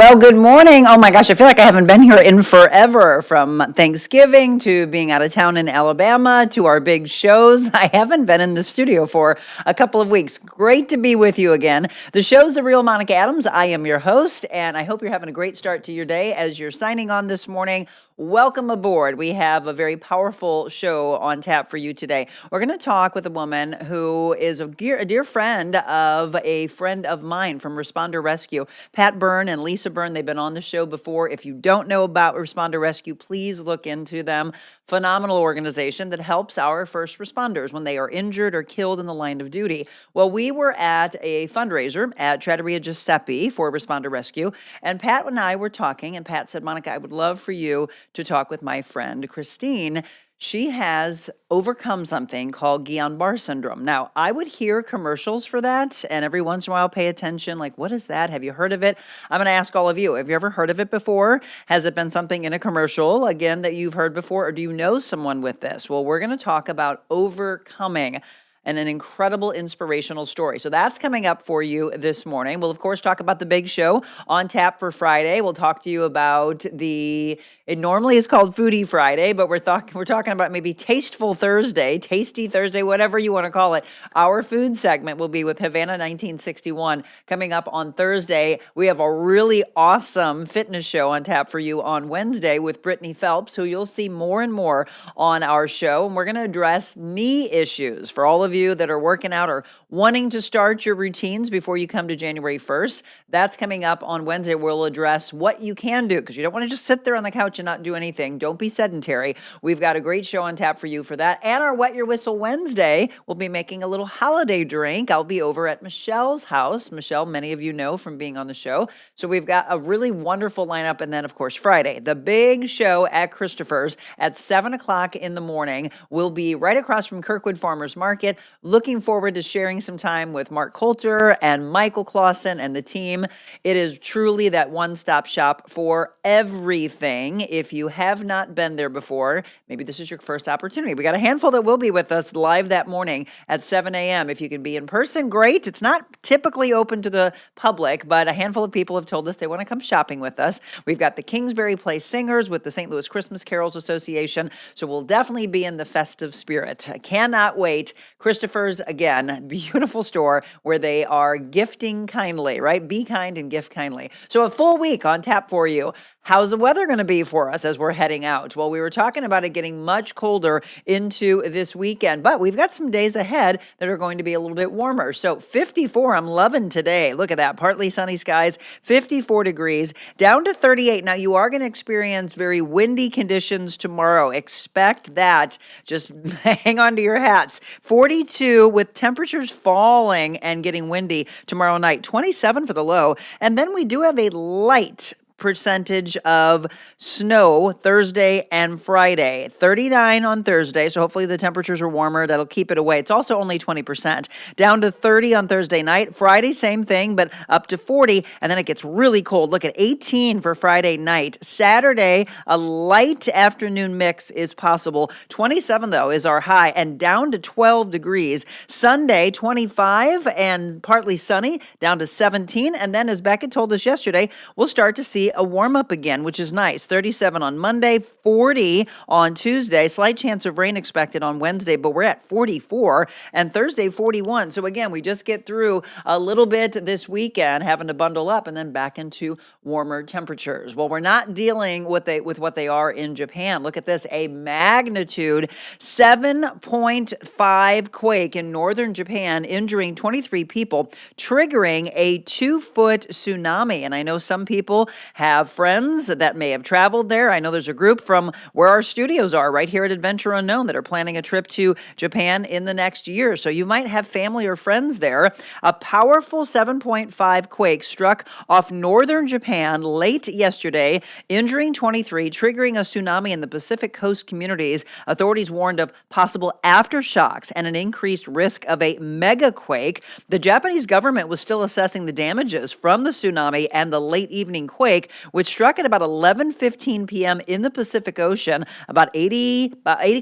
Well, good morning. Oh my gosh, I feel like I haven't been here in forever. From Thanksgiving to being out of town in Alabama to our big shows. I haven't been in the studio for a couple of weeks. Great to be with you again. The show's The Real Monica Adams. I am your host, and I hope you're having a great start to your day as you're signing on this morning. Welcome aboard. We have a very powerful show on tap for you today. We're going to talk with a woman who is a dear friend of mine from Responder Rescue. Pat Byrne and Lisa Byrne, they've been on the show before. If you don't know about Responder Rescue, please look into them. Phenomenal organization that helps our first responders when they are injured or killed in the line of duty. Well, we were at a fundraiser at Trattoria Giuseppe for Responder Rescue, and Pat and I were talking, and Pat said, Monica, I would love for you to talk with my friend Christine. She has overcome something called Guillain-Barré Syndrome. Now, I would hear commercials for that, and every once in a while pay attention, like, what is that? Have you heard of it? I'm going to ask all of you, have you ever heard of it before? Has it been something in a commercial, again, that you've heard before, or do you know someone with this? Well, we're going to talk about overcoming and an incredible inspirational story. So that's coming up for you this morning. We'll, of course, talk about the big show on tap for Friday. We'll talk to you about it normally is called Foodie Friday, but we're talking about maybe Tasteful Thursday, Tasty Thursday, whatever you want to call it. Our food segment will be with Havana 1961 coming up on Thursday. We have a really awesome fitness show on tap for you on Wednesday with Brittany Phelps, who you'll see more and more on our show. And we're going to address knee issues for all of you that are working out or wanting to start your routines before you come to January 1st. That's coming up on Wednesday. We'll address what you can do because you don't want to just sit there on the couch and not do anything. Don't be sedentary. We've got a great show on tap for you for that. And our Wet Your Whistle Wednesday, we'll be making a little holiday drink. I'll be over at Michelle's house. Michelle, many of you know from being on the show. So we've got a really wonderful lineup. And then, of course, Friday, the big show at Christopher's at 7 o'clock in the morning. We'll be right across from Kirkwood Farmers Market. Looking forward to sharing some time with Mark Coulter and Michael Clausen and the team. It is truly that one-stop shop for everything. If you have not been there before, maybe this is your first opportunity. We got a handful that will be with us live that morning at 7 a.m. If you can be in person, great. It's not typically open to the public, but a handful of people have told us they want to come shopping with us. We've got the Kingsbury Place Singers with the St. Louis Christmas Carols Association, so we'll definitely be in the festive spirit. I cannot wait. Christopher's, again, beautiful store where they are gifting kindly, right? Be kind and gift kindly. So a full week on tap for you. How's the weather going to be for us as we're heading out? Well, we were talking about it getting much colder into this weekend, but we've got some days ahead that are going to be a little bit warmer. So 54, I'm loving today. Look at that. Partly sunny skies, 54 degrees, down to 38. Now, you are going to experience very windy conditions tomorrow. Expect that. Just hang on to your hats. 42 with temperatures falling and getting windy tomorrow night. 27 for the low. And then we do have a light percentage of snow Thursday and Friday. 39 on Thursday, so hopefully the temperatures are warmer. That'll keep it away. It's also only 20%. Down to 30 on Thursday night. Friday, same thing, but up to 40, and then it gets really cold. Look at 18 for Friday night. Saturday, a light afternoon mix is possible. 27, though, is our high, and down to 12 degrees. Sunday, 25 and partly sunny, down to 17, and then as Beckett told us yesterday, we'll start to see a warm up again, which is nice. 37 on Monday, 40 on Tuesday, slight chance of rain expected on Wednesday, but we're at 44, and Thursday 41. So again, we just get through a little bit this weekend having to bundle up and then back into warmer temperatures. Well, we're not dealing with what they are in Japan. Look at this, a magnitude 7.5 quake in northern Japan, injuring 23 people, triggering a 2-foot tsunami. And I know some people have friends that may have traveled there. I know there's a group from where our studios are right here at Adventure Unknown that are planning a trip to Japan in the next year. So you might have family or friends there. A powerful 7.5 quake struck off northern Japan late yesterday, injuring 23, triggering a tsunami in the Pacific Coast communities. Authorities warned of possible aftershocks and an increased risk of a megaquake. The Japanese government was still assessing the damages from the tsunami and the late evening quake. which struck at about 11:15 p.m. in the Pacific Ocean, about 80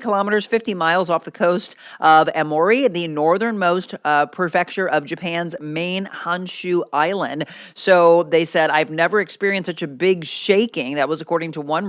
kilometers, 50 miles off the coast of Aomori, the northernmost prefecture of Japan's main Honshu island. So they said, I've never experienced such a big shaking. That was according to one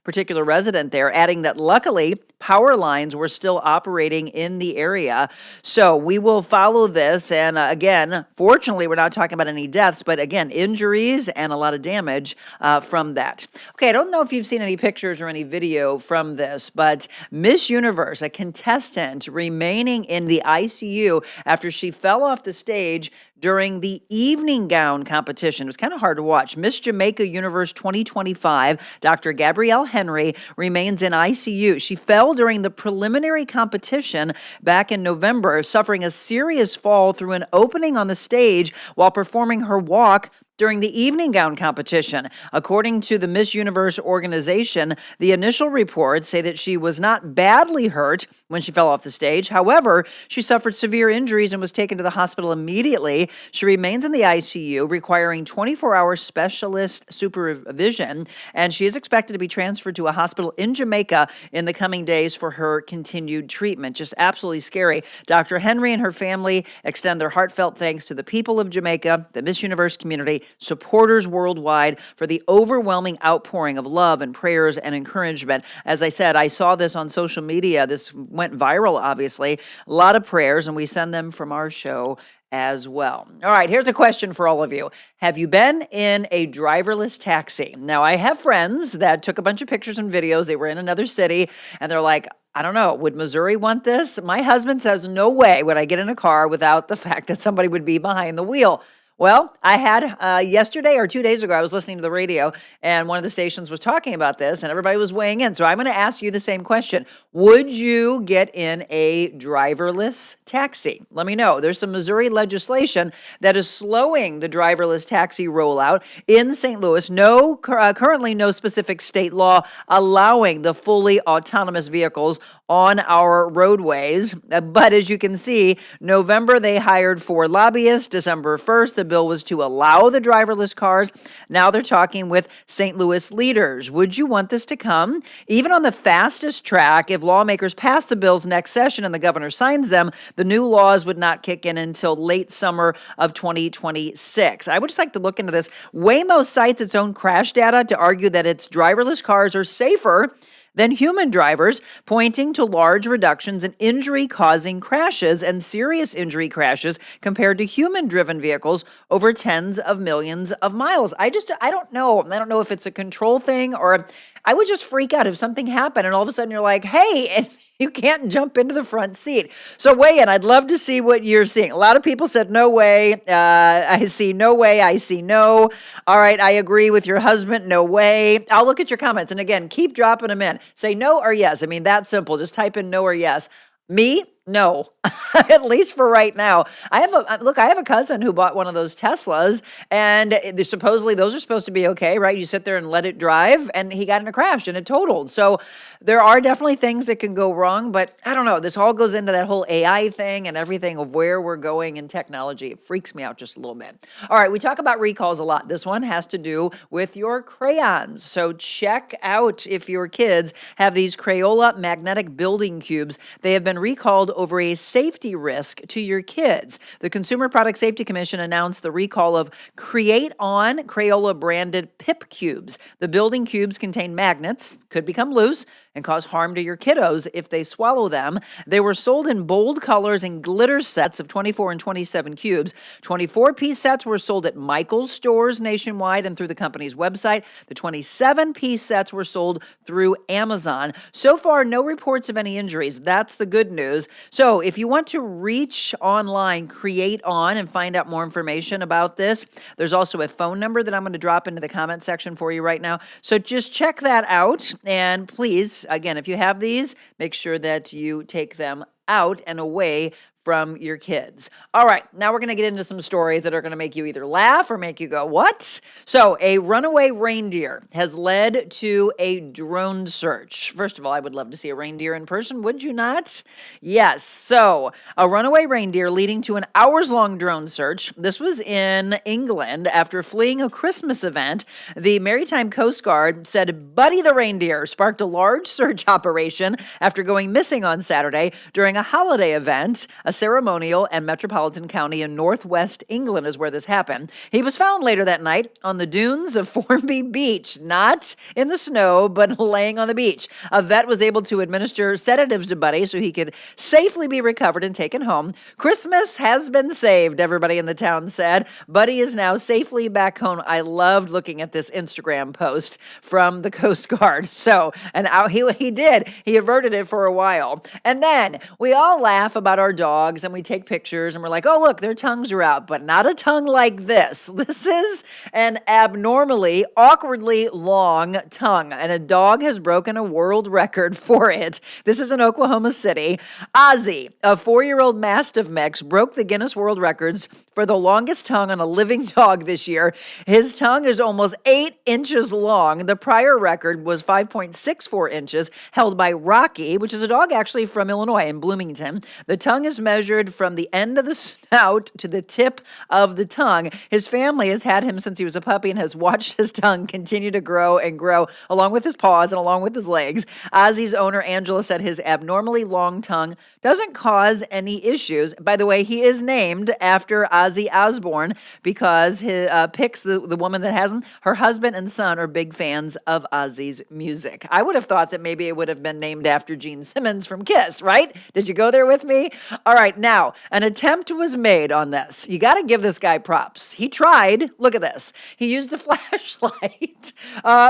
particular resident there, adding that luckily power lines were still operating in the area. So we will follow this. And again, fortunately, we're not talking about any deaths, but again, injuries and a lot of damage from that. Okay, I don't know if you've seen any pictures or any video from this, but Miss Universe, a contestant remaining in the ICU after she fell off the stage during the evening gown competition. It was kind of hard to watch. Miss Jamaica Universe 2025, Dr. Gabrielle Henry, remains in ICU. She fell during the preliminary competition back in November, suffering a serious fall through an opening on the stage while performing her walk during the evening gown competition. According to the Miss Universe organization, the initial reports say that she was not badly hurt when she fell off the stage. However, she suffered severe injuries and was taken to the hospital immediately. She remains in the ICU, requiring 24-hour specialist supervision, and she is expected to be transferred to a hospital in Jamaica in the coming days for her continued treatment. Just absolutely scary. Dr. Henry and her family extend their heartfelt thanks to the people of Jamaica, the Miss Universe community, supporters worldwide for the overwhelming outpouring of love and prayers and encouragement. As I said, I saw this on social media. This went viral, obviously. A lot of prayers, and we send them from our show as well. All right, here's a question for all of you. Have you been in a driverless taxi? Now, I have friends that took a bunch of pictures and videos. They were in another city, and they're like, I don't know, would Missouri want this? My husband says, no way would I get in a car without the fact that somebody would be behind the wheel. Well, I had yesterday or 2 days ago, I was listening to the radio and one of the stations was talking about this and everybody was weighing in. So I'm going to ask you the same question. Would you get in a driverless taxi? Let me know. There's some Missouri legislation that is slowing the driverless taxi rollout in St. Louis. Currently no specific state law allowing the fully autonomous vehicles on our roadways. But as you can see, November they hired 4 lobbyists. December 1st, the bill was to allow the driverless cars. Now they're talking with St. Louis leaders. Would you want this to come? Even on the fastest track, if lawmakers pass the bills next session and the governor signs them, the new laws would not kick in until late summer of 2026. I would just like to look into this. Waymo cites its own crash data to argue that its driverless cars are safer than human drivers, pointing to large reductions in injury-causing crashes and serious injury crashes compared to human-driven vehicles over tens of millions of miles. I don't know. I don't know if it's a control thing or I would just freak out if something happened and all of a sudden you're like, hey, and you can't jump into the front seat. So weigh in. I'd love to see what you're seeing. A lot of people said no way. I see no way. I see no. All right, I agree with your husband. No way. I'll look at your comments. And again, keep dropping them in. Say no or yes. I mean, that's simple. Just type in no or yes. Me? No, at least for right now. I have a cousin who bought one of those Teslas and supposedly those are supposed to be okay, right? You sit there and let it drive and he got in a crash and it totaled. So there are definitely things that can go wrong, but I don't know. This all goes into that whole AI thing and everything of where we're going in technology. It freaks me out just a little bit. All right, we talk about recalls a lot. This one has to do with your crayons. So check out if your kids have these Crayola magnetic building cubes. They have been recalled over a safety risk to your kids. The Consumer Product Safety Commission announced the recall of Create On Crayola branded Pip Cubes. The building cubes contain magnets, could become loose, and cause harm to your kiddos if they swallow them. They were sold in bold colors and glitter sets of 24 and 27 cubes. 24-piece sets were sold at Michael's stores nationwide and through the company's website. The 27-piece sets were sold through Amazon. So far, no reports of any injuries. That's the good news. So if you want to reach online, Create On, and find out more information about this, there's also a phone number that I'm going to drop into the comment section for you right now. So just check that out. And please, again, if you have these, make sure that you take them out and away from your kids. All right, now we're going to get into some stories that are going to make you either laugh or make you go, what? So, a runaway reindeer has led to a drone search. First of all, I would love to see a reindeer in person, would you not? Yes. So, a runaway reindeer leading to an hours-long drone search. This was in England after fleeing a Christmas event. The Maritime Coast Guard said Buddy the reindeer sparked a large search operation after going missing on Saturday during a holiday event. A ceremonial and metropolitan county in northwest England is where this happened. He was found later that night on the dunes of Formby Beach, not in the snow, but laying on the beach. A vet was able to administer sedatives to Buddy so he could safely be recovered and taken home. Christmas has been saved, everybody in the town said. Buddy is now safely back home. I loved looking at this Instagram post from the Coast Guard. So, and he did. He averted it for a while. And then we all laugh about our dogs and we take pictures and we're like, oh, look, their tongues are out, but not a tongue like this. This is an abnormally, awkwardly long tongue, and a dog has broken a world record for it. This is in Oklahoma City. Ozzy, a 4-year-old Mastiff mix, broke the Guinness World Records for the longest tongue on a living dog this year. His tongue is almost 8 inches long. The prior record was 5.64 inches, held by Rocky, which is a dog actually from Illinois in Bloomington. The tongue is measured from the end of the snout to the tip of the tongue. His family has had him since he was a puppy and has watched his tongue continue to grow and grow along with his paws and along with his legs. Ozzy's owner, Angela, said his abnormally long tongue doesn't cause any issues. By the way, he is named after Ozzy Osbourne because he picks the woman that has him. Her husband and son are big fans of Ozzy's music. I would have thought that maybe it would have been named after Gene Simmons from Kiss, right? Did you go there with me? All right, now, an attempt was made on this. You got to give this guy props. He tried. Look at this. He used a flashlight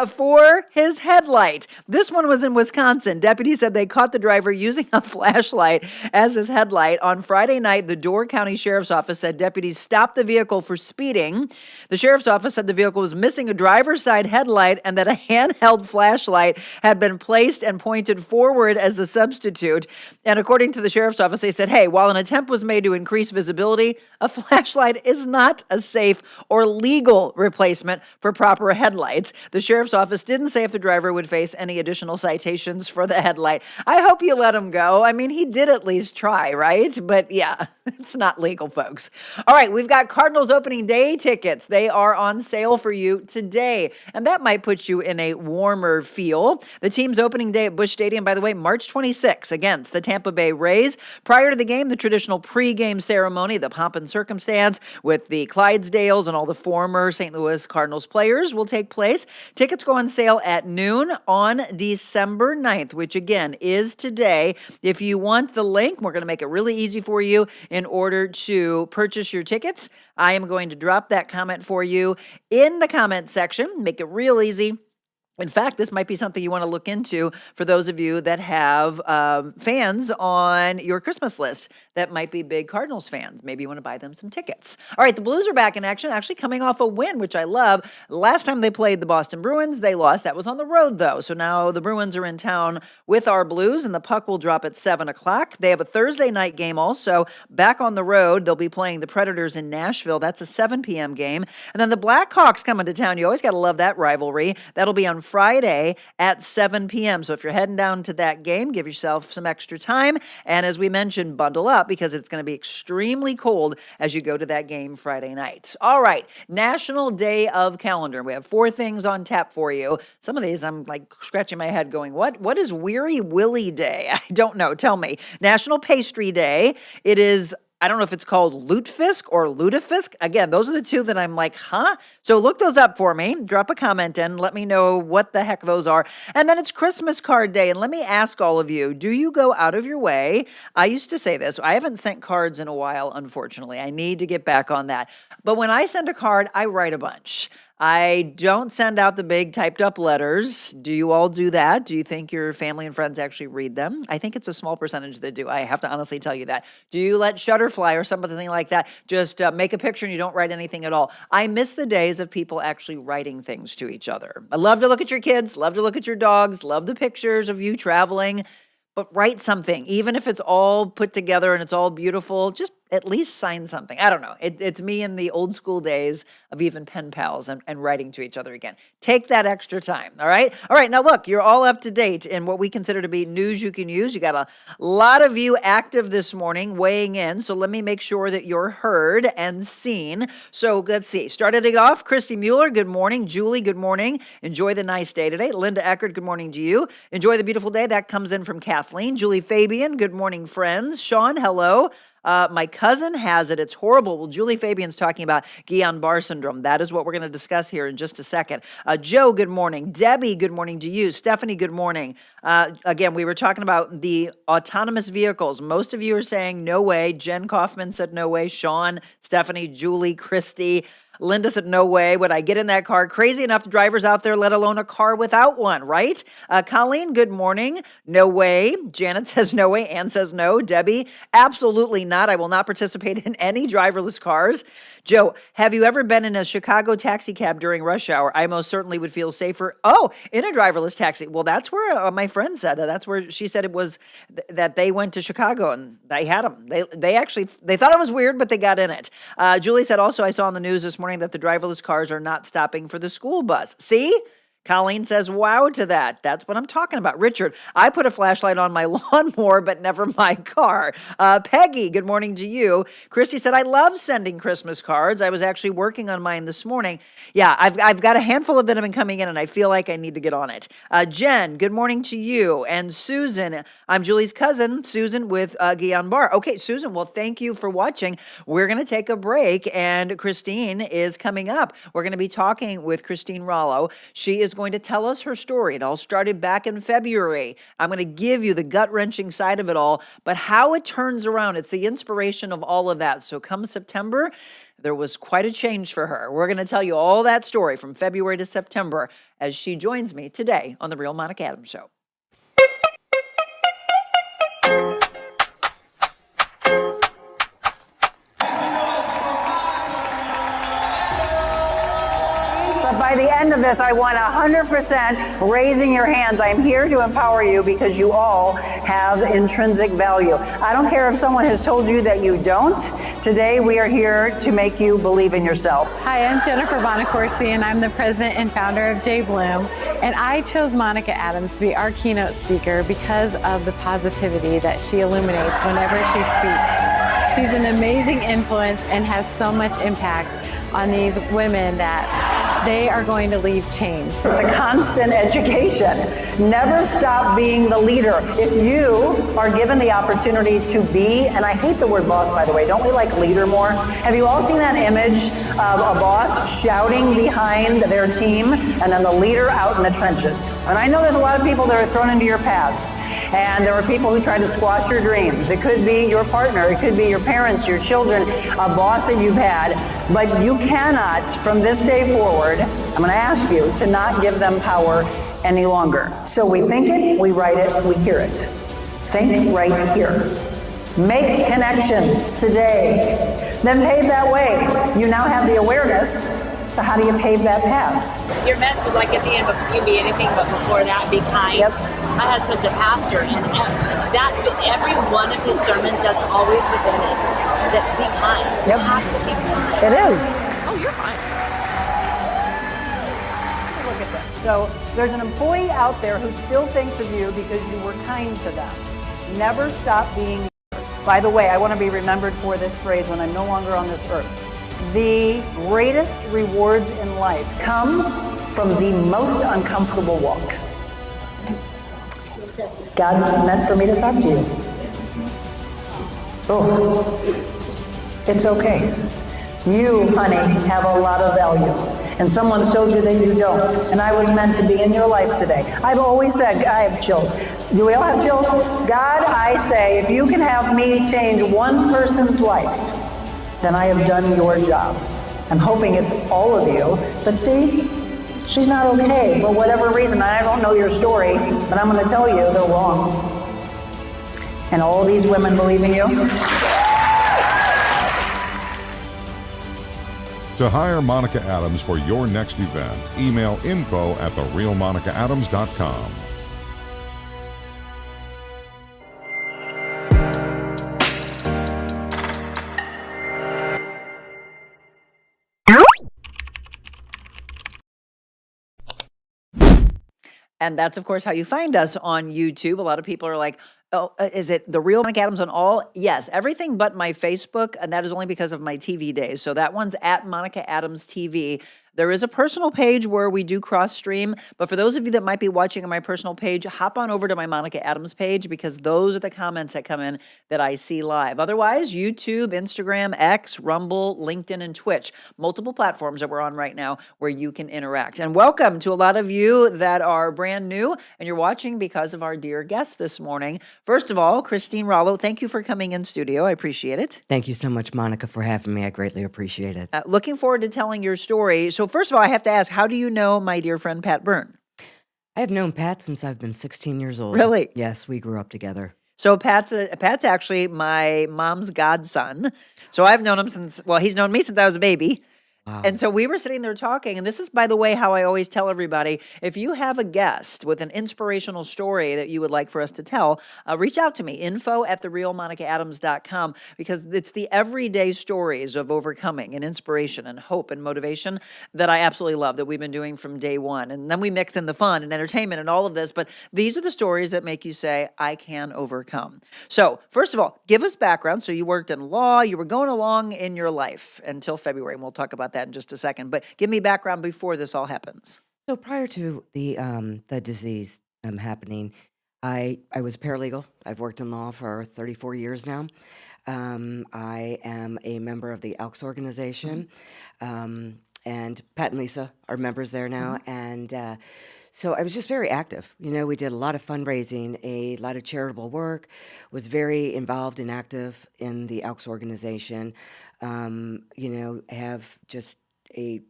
for his headlight. This one was in Wisconsin. Deputies said they caught the driver using a flashlight as his headlight. On Friday night, the Door County Sheriff's Office said deputies stopped the vehicle for speeding. The Sheriff's Office said the vehicle was missing a driver's side headlight and that a handheld flashlight had been placed and pointed forward as a substitute. And according to the Sheriff's Office, they said, hey, while an attempt was made to increase visibility, a flashlight is not a safe or legal replacement for proper headlights. The Sheriff's Office didn't say if the driver would face any additional citations for the headlight. I hope you let him go. I mean, he did at least try, right? But yeah, it's not legal, folks. All right, we've got Cardinals opening day tickets. They are on sale for you today, and that might put you in a warmer feel. The team's opening day at Busch Stadium, by the way, March 26 against the Tampa Bay Rays. Prior to the game, the traditional pregame ceremony, the pomp and circumstance with the Clydesdales and all the former St. Louis Cardinals players will take place. Tickets go on sale at noon on December 9th, which again is today. If you want the link, we're going to make it really easy for you in order to purchase your tickets. I am going to drop that comment for you in the comment section, make it real easy. In fact, this might be something you want to look into for those of you that have fans on your Christmas list that might be big Cardinals fans. Maybe you want to buy them some tickets. All right, the Blues are back in action, actually coming off a win, which I love. Last time they played the Boston Bruins, they lost. That was on the road, though. So now the Bruins are in town with our Blues, and the puck will drop at 7 o'clock. They have a Thursday night game also. Back on the road, they'll be playing the Predators in Nashville. That's a 7 p.m. game. And then the Blackhawks coming to town. You always got to love that rivalry. That'll be on Friday at 7 p.m. So if you're heading down to that game, give yourself some extra time. And as we mentioned, bundle up because it's going to be extremely cold as you go to that game Friday night. All right, National Day of Calendar. We have 4 things on tap for you. Some of these I'm like scratching my head going, what is Weary Willy Day? I don't know. Tell me. National Pastry Day. It is, I don't know if it's called lutefisk or lutefisk. Again, those are the 2 that I'm like, huh? So look those up for me. Drop a comment in. Let me know what the heck those are. And then it's Christmas card day. And let me ask all of you, do you go out of your way? I used to say this. I haven't sent cards in a while, unfortunately. I need to get back on that. But when I send a card, I write a bunch. I don't send out the big typed up letters. Do you all do that? Do you think your family and friends actually read them? I think it's a small percentage that do. I have to honestly tell you that. Do you let Shutterfly or something like that just make a picture and you don't write anything at all? I miss the days of people actually writing things to each other. I love to look at your kids, love to look at your dogs, love the pictures of you traveling. but write something, even if it's all put together and it's all beautiful, just at least sign something. I don't know. It's me in the old school days of even pen pals and writing to each other again. Take that extra time. All right. All right. Now, look, you're all up to date in what we consider to be news you can use. You got a lot of you active this morning weighing in. So let me make sure that you're heard and seen. So let's see. Started it off. Christy Mueller, good morning. Julie, good morning. Enjoy the nice day today. Linda Eckert, good morning to you. Enjoy the beautiful day. That comes in from Kathleen. Julie Fabian, good morning, friends. Sean, hello. My cousin has it. It's horrible. Well, Julie Fabian's talking about Guillain-Barré Syndrome. That is what we're going to discuss here in just a second. Joe, good morning. Debbie, good morning to you. Stephanie, good morning. Again, we were talking about the autonomous vehicles. Most of you are saying no way. Jen Kaufman said no way. Sean, Stephanie, Julie, Christy. Linda said, no way would I get in that car. Crazy enough drivers out there, let alone a car without one, right? Colleen, good morning. No way. Janet says no way. Ann says no. Debbie, absolutely not. I will not participate in any driverless cars. Joe, have you ever been in a Chicago taxi cab during rush hour? I most certainly would feel safer. Oh, in a driverless taxi. Well, that's where my friend said that. That's where she said it was that they went to Chicago and they had them. They actually thought it was weird, but they got in it. Julie said also, I saw on the news this morning that the driverless cars are not stopping for the school bus. See? Colleen says, wow to that. That's what I'm talking about. Richard, I put a flashlight on my lawnmower, but never my car. Peggy, good morning to you. Christy said, I love sending Christmas cards. I was actually working on mine this morning. Yeah, I've got a handful of them coming in, and I feel like I need to get on it. Jen, good morning to you. And Susan, I'm Julie's cousin, Susan with Guillain-Barré. Okay, Susan, well, thank you for watching. We're going to take a break, and Christine is coming up. We're going to be talking with Christine Rallo. She is going to tell us her story. It all started back in February. I'm going to give you the gut-wrenching side of it all, but how it turns around, it's the inspiration of all of that. So come September, there was quite a change for her. We're going to tell you all that story from February to September as she joins me today on The Real Monica Adams Show. By the end of this, I want 100% raising your hands. I'm here to empower you because you all have intrinsic value. I don't care if someone has told you that you don't. Today, we are here to make you believe in yourself. Hi, I'm Jennifer Bonacorsi, and I'm the president and founder of J Bloom. And I chose Monica Adams to be our keynote speaker because of the positivity that she illuminates whenever she speaks. She's an amazing influence and has so much impact on these women that they are going to leave changed. It's a constant education. Never stop being the leader. If you are given the opportunity to be, and I hate the word boss, by the way, don't we like leader more? Have you all seen that image of a boss shouting behind their team and then the leader out in the trenches? And I know there's a lot of people that are thrown into your paths, and there are people who try to squash your dreams. It could be your partner, it could be your parents, your children, a boss that you've had, but you cannot, from this day forward, I'm going to ask you to not give them power any longer. So we think it, we write it, we hear it. Think right here. Make connections today. Then pave that way. You now have the awareness. So how do you pave that path? Your message, like at the end, you be anything but before that, be kind. Yep. My husband's a pastor, and that every one of his sermons, that's always within it. That be kind. Yep. You have to be kind. It is. Oh, you're fine. Look at this. So there's an employee out there who still thinks of you because you were kind to them. Never stop being. By the way, I want to be remembered for this phrase when I'm no longer on this earth. The greatest rewards in life come from the most uncomfortable walk. God meant for me to talk to you. Oh, it's okay. You, honey, have a lot of value. And someone's told you that you don't. And I was meant to be in your life today. I've always said, I have chills. Do we all have chills? God, I say, if you can have me change one person's life, then I have done your job. I'm hoping it's all of you. But see, she's not okay for whatever reason. I don't know your story, but I'm going to tell you they're wrong. And all these women believe in you. To hire Monica Adams for your next event, email info@therealmonicaadams.com. And that's, of course, how you find us on YouTube. A lot of people are like, oh, is it The Real Monica Adams on all? Yes, everything but my Facebook, and that is only because of my TV days. So that one's at Monica Adams TV. There is a personal page where we do cross stream, but for those of you that might be watching on my personal page, hop on over to my Monica Adams page because those are the comments that come in that I see live. Otherwise, YouTube, Instagram, X, Rumble, LinkedIn, and Twitch. Multiple platforms that we're on right now where you can interact. And welcome to a lot of you that are brand new and you're watching because of our dear guest this morning. First of all, Christine Rallo, thank you for coming in studio. I appreciate it. Thank you so much, Monica, for having me. I greatly appreciate it. Looking forward to telling your story. So first of all, I have to ask, how do you know my dear friend Pat Byrne? I have known Pat since I've been 16 years old. Really? Yes, we grew up together. So Pat's actually my mom's godson. So I've known him since, well, he's known me since I was a baby. Wow. And so we were sitting there talking, and this is, by the way, how I always tell everybody, if you have a guest with an inspirational story that you would like for us to tell, reach out to me, info@therealmonicaadams.com, because it's the everyday stories of overcoming and inspiration and hope and motivation that I absolutely love, that we've been doing from day one. And then we mix in the fun and entertainment and all of this, but these are the stories that make you say, I can overcome. So first of all, give us background. So you worked in law, you were going along in your life until February, and we'll talk about that in just a second. But give me background before this all happens. So prior to the disease happening, I was paralegal. I've worked in law for 34 years now. I am a member of the Elks organization, and Pat and Lisa are members there now. And so I was just very active. You know, we did a lot of fundraising, a lot of charitable work, was very involved and active in the Elks organization. You know, have just a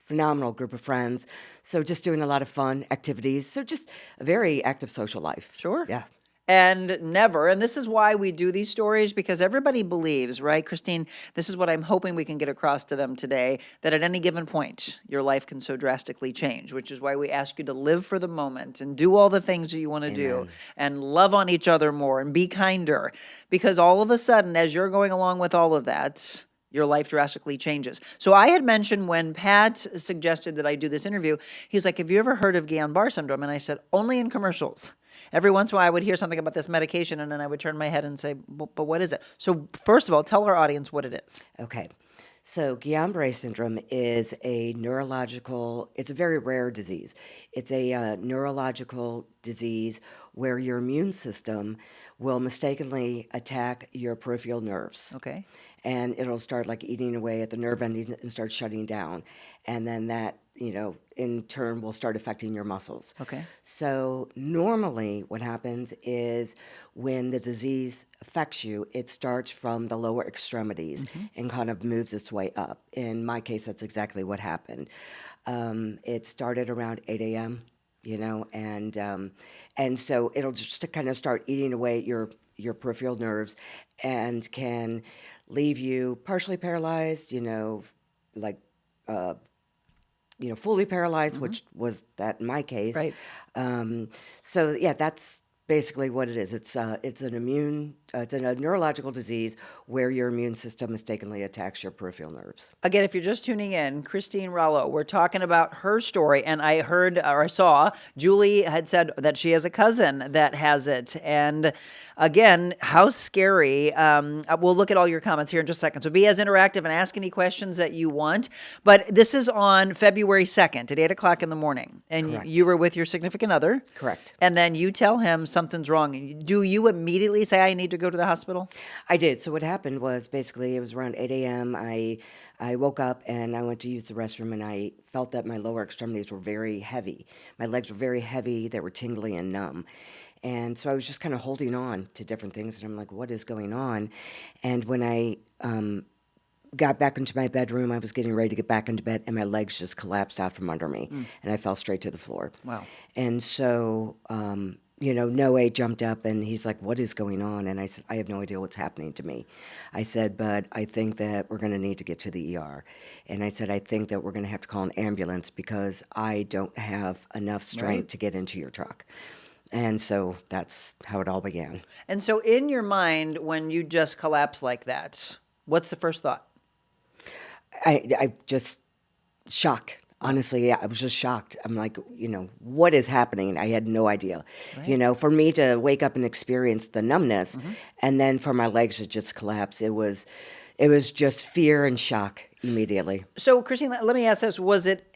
phenomenal group of friends. So just doing a lot of fun activities. So just a very active social life. Sure. Yeah. And never, and this is why we do these stories, because everybody believes, right, Christine, this is what I'm hoping we can get across to them today, that at any given point, your life can so drastically change, which is why we ask you to live for the moment and do all the things that you want to do and love on each other more and be kinder, because all of a sudden, as you're going along with all of that, your life drastically changes. So I had mentioned when Pat suggested that I do this interview, he was like, have you ever heard of Guillain-Barré Syndrome? And I said, only in commercials. Every once in a while I would hear something about this medication and then I would turn my head and say, but what is it? So first of all, tell our audience what it is. Okay. So Guillain-Barré Syndrome is a it's a very rare disease. It's a neurological disease where your immune system will mistakenly attack your peripheral nerves. Okay. And it'll start like eating away at the nerve endings and start shutting down. And then that, you know, in turn will start affecting your muscles. Okay. So normally what happens is when the disease affects you, it starts from the lower extremities and kind of moves its way up. In my case, that's exactly what happened. It started around 8 a.m., you know, and so it'll just kind of start eating away at your peripheral nerves and can leave you partially paralyzed, you know, like, you know, fully paralyzed, which was that in my case. Right. So yeah, that's basically what it is. It's a neurological disease where your immune system mistakenly attacks your peripheral nerves. Again, if you're just tuning in, Christine Rallo, we're talking about her story. And I heard or I saw Julie had said that she has a cousin that has it. And again, how scary. We'll look at all your comments here in just a second. So be as interactive and ask any questions that you want. But this is on February 2nd at 8 o'clock in the morning. And Correct. you were with your significant other. Correct. And then you tell him something's wrong. Do you immediately say, I need to go to the hospital? I did. So what happened was basically it was around 8 a.m. I woke up and I went to use the restroom and I felt that my lower extremities were very heavy. My legs were very heavy. They were tingly and numb. And so I was just kind of holding on to different things. And I'm like, what is going on? And when I got back into my bedroom, I was getting ready to get back into bed and my legs just collapsed out from under me. And I fell straight to the floor. Wow. And so you know, Noe jumped up and he's like, what is going on? And I said, I have no idea what's happening to me. I said, but I think that we're going to need to get to the ER. And I said, I think that we're going to have to call an ambulance because I don't have enough strength to get into your truck. And so that's how it all began. And so in your mind, when you just collapse like that, what's the first thought? I just shock. Honestly, yeah, I was just shocked. I'm like, what is happening? I had no idea. For me to wake up and experience the numbness, and then for my legs to just collapse, it was just fear and shock immediately. So, Christine, let me ask this. Was it,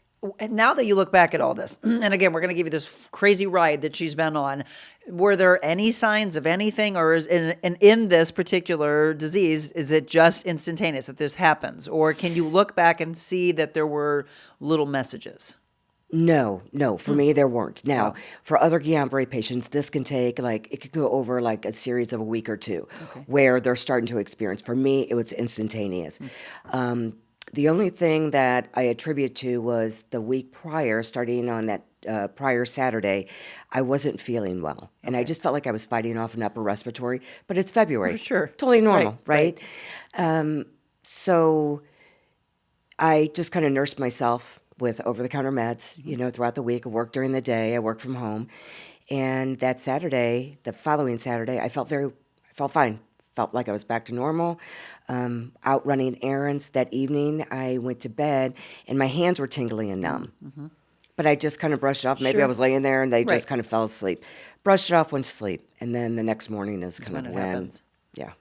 now that you look back at all this, and again, we're going to give you this crazy ride that she's been on, were there any signs of anything, or is in this particular disease, is it just instantaneous that this happens? Or can you look back and see that there were little messages? No, for me, there weren't. Now, for other Guillain-Barré patients, this can take it could go over a series of a week or two where they're starting to experience. For me, it was instantaneous. The only thing that I attribute to was the week prior, starting on that prior Saturday, I wasn't feeling well. And I just felt like I was fighting off an upper respiratory, but it's February. Sure. Totally normal, right? So I just kind of nursed myself with over-the-counter meds, throughout the week. I worked during the day. I worked from home. And that Saturday, the following Saturday, I felt fine. Felt like I was back to normal. Out running errands that evening, I went to bed, and my hands were tingly and numb. But I just kind of brushed it off. Maybe I was laying there, and they just kind of fell asleep. Brushed it off, went to sleep. And then the next morning is kind of when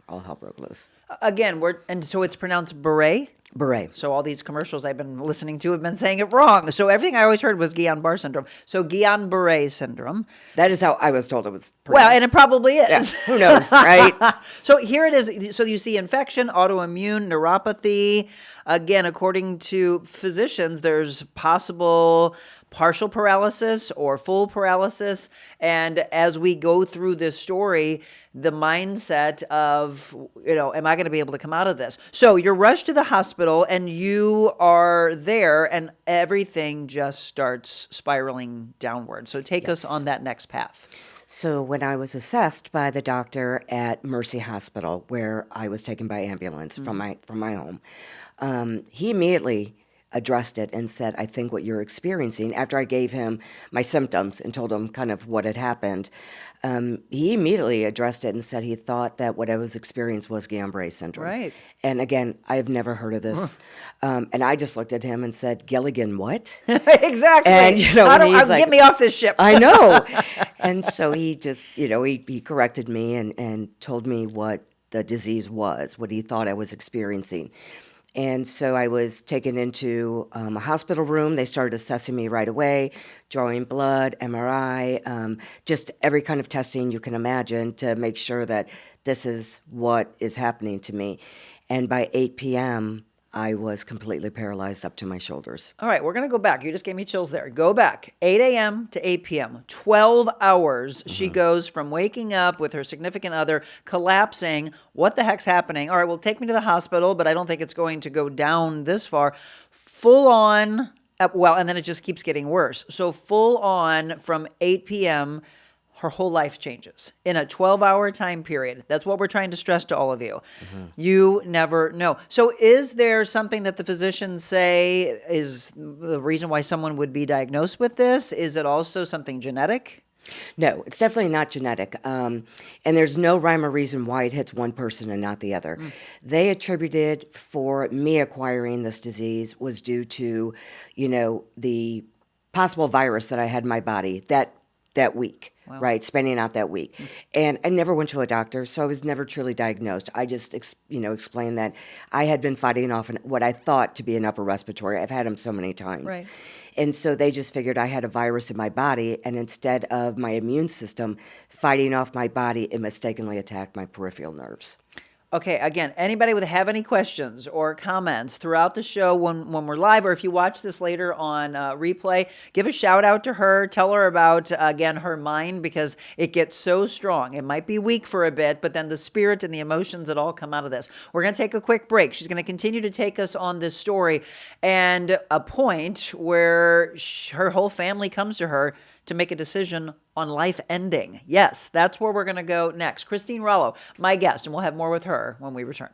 all hell broke loose. Again, so it's pronounced Barré? Barré. So all these commercials I've been listening to have been saying it wrong. So everything I always heard was Guillain-Barré syndrome. So Guillain-Barré syndrome. That is how I was told it was pronounced. Well, and it probably is. Yeah, who knows, right? So here it is. So you see infection, autoimmune, neuropathy. Again, according to physicians, there's possible partial paralysis or full paralysis. And as we go through this story, the mindset of, am I going to be able to come out of this? So you're rushed to the hospital and you are there and everything just starts spiraling downward. So take us on that next path. So when I was assessed by the doctor at Mercy Hospital, where I was taken by ambulance from my home, he immediately addressed it and said, I think what you're experiencing, after I gave him my symptoms and told him kind of what had happened, he immediately addressed it and said he thought that what I was experiencing was Guillain-Barré syndrome. Right. And again, I've never heard of this. And I just looked at him and said, Gilligan, what? Exactly. And, get me off this ship. I know. And so he just, he corrected me and told me what the disease was, what he thought I was experiencing. And so I was taken into a hospital room. They started assessing me right away, drawing blood, MRI, just every kind of testing you can imagine to make sure that this is what is happening to me. And by 8 p.m., I was completely paralyzed up to my shoulders. All right, we're going to go back. You just gave me chills there. Go back. 8 a.m. to 8 p.m. 12 hours. She goes from waking up with her significant other, collapsing. What the heck's happening? All right, well, take me to the hospital, but I don't think it's going to go down this far. Full on, and then it just keeps getting worse. So full on from 8 p.m., her whole life changes in a 12-hour time period. That's what we're trying to stress to all of you. You never know. So is there something that the physicians say is the reason why someone would be diagnosed with this? Is it also something genetic? No, it's definitely not genetic. And there's no rhyme or reason why it hits one person and not the other. They attributed for me acquiring this disease was due to, the possible virus that I had in my body that week. Wow. Right, spending out that week. And I never went to a doctor, so I was never truly diagnosed. I just, explained that I had been fighting off what I thought to be an upper respiratory. I've had them so many times. Right. And so they just figured I had a virus in my body, and instead of my immune system fighting off my body, it mistakenly attacked my peripheral nerves. Okay, again, anybody would have any questions or comments throughout the show when we're live, or if you watch this later on replay, give a shout out to her. Tell her about, again, her mind, because it gets so strong. It might be weak for a bit, but then the spirit and the emotions that all come out of this. We're going to take a quick break. She's going to continue to take us on this story, and a point where her whole family comes to her to make a decision on life ending. Yes, that's where we're going to go next. Christine Rallo, my guest, and we'll have more with her when we return.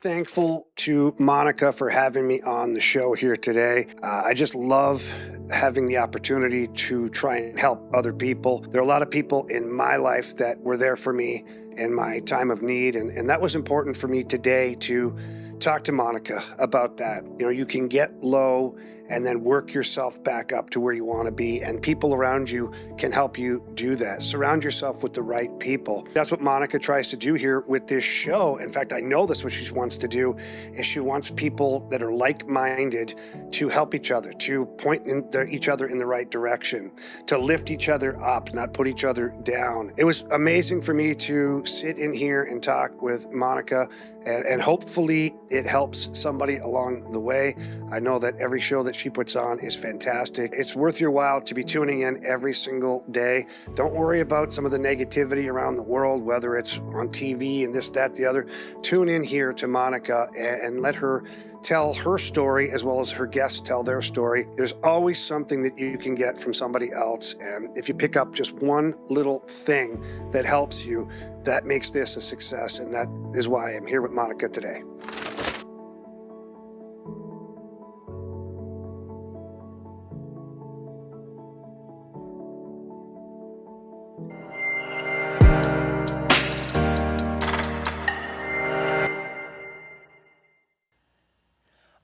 thankful to Monica for having me on the show here today. I just love having the opportunity to try and help other people. There are a lot of people in my life that were there for me in my time of need, and that was important for me today to talk to Monica about that. You know, you can get low and then work yourself back up to where you want to be, and people around you can help you do that. Surround yourself with the right people. That's what Monica tries to do here with this show. In fact, I know that's what she wants to do, is she wants people that are like-minded to help each other, to point each other in the right direction, to lift each other up, not put each other down. It was amazing for me to sit in here and talk with Monica, and hopefully it helps somebody along the way. I know that every show that she puts on is fantastic. It's worth your while to be tuning in every single day. Don't worry about some of the negativity around the world, whether it's on TV and this, that, the other. Tune in here to Monica and let her tell her story as well as her guests tell their story. There's always something that you can get from somebody else. And if you pick up just one little thing that helps you, that makes this a success. And that is why I'm here with Monica today.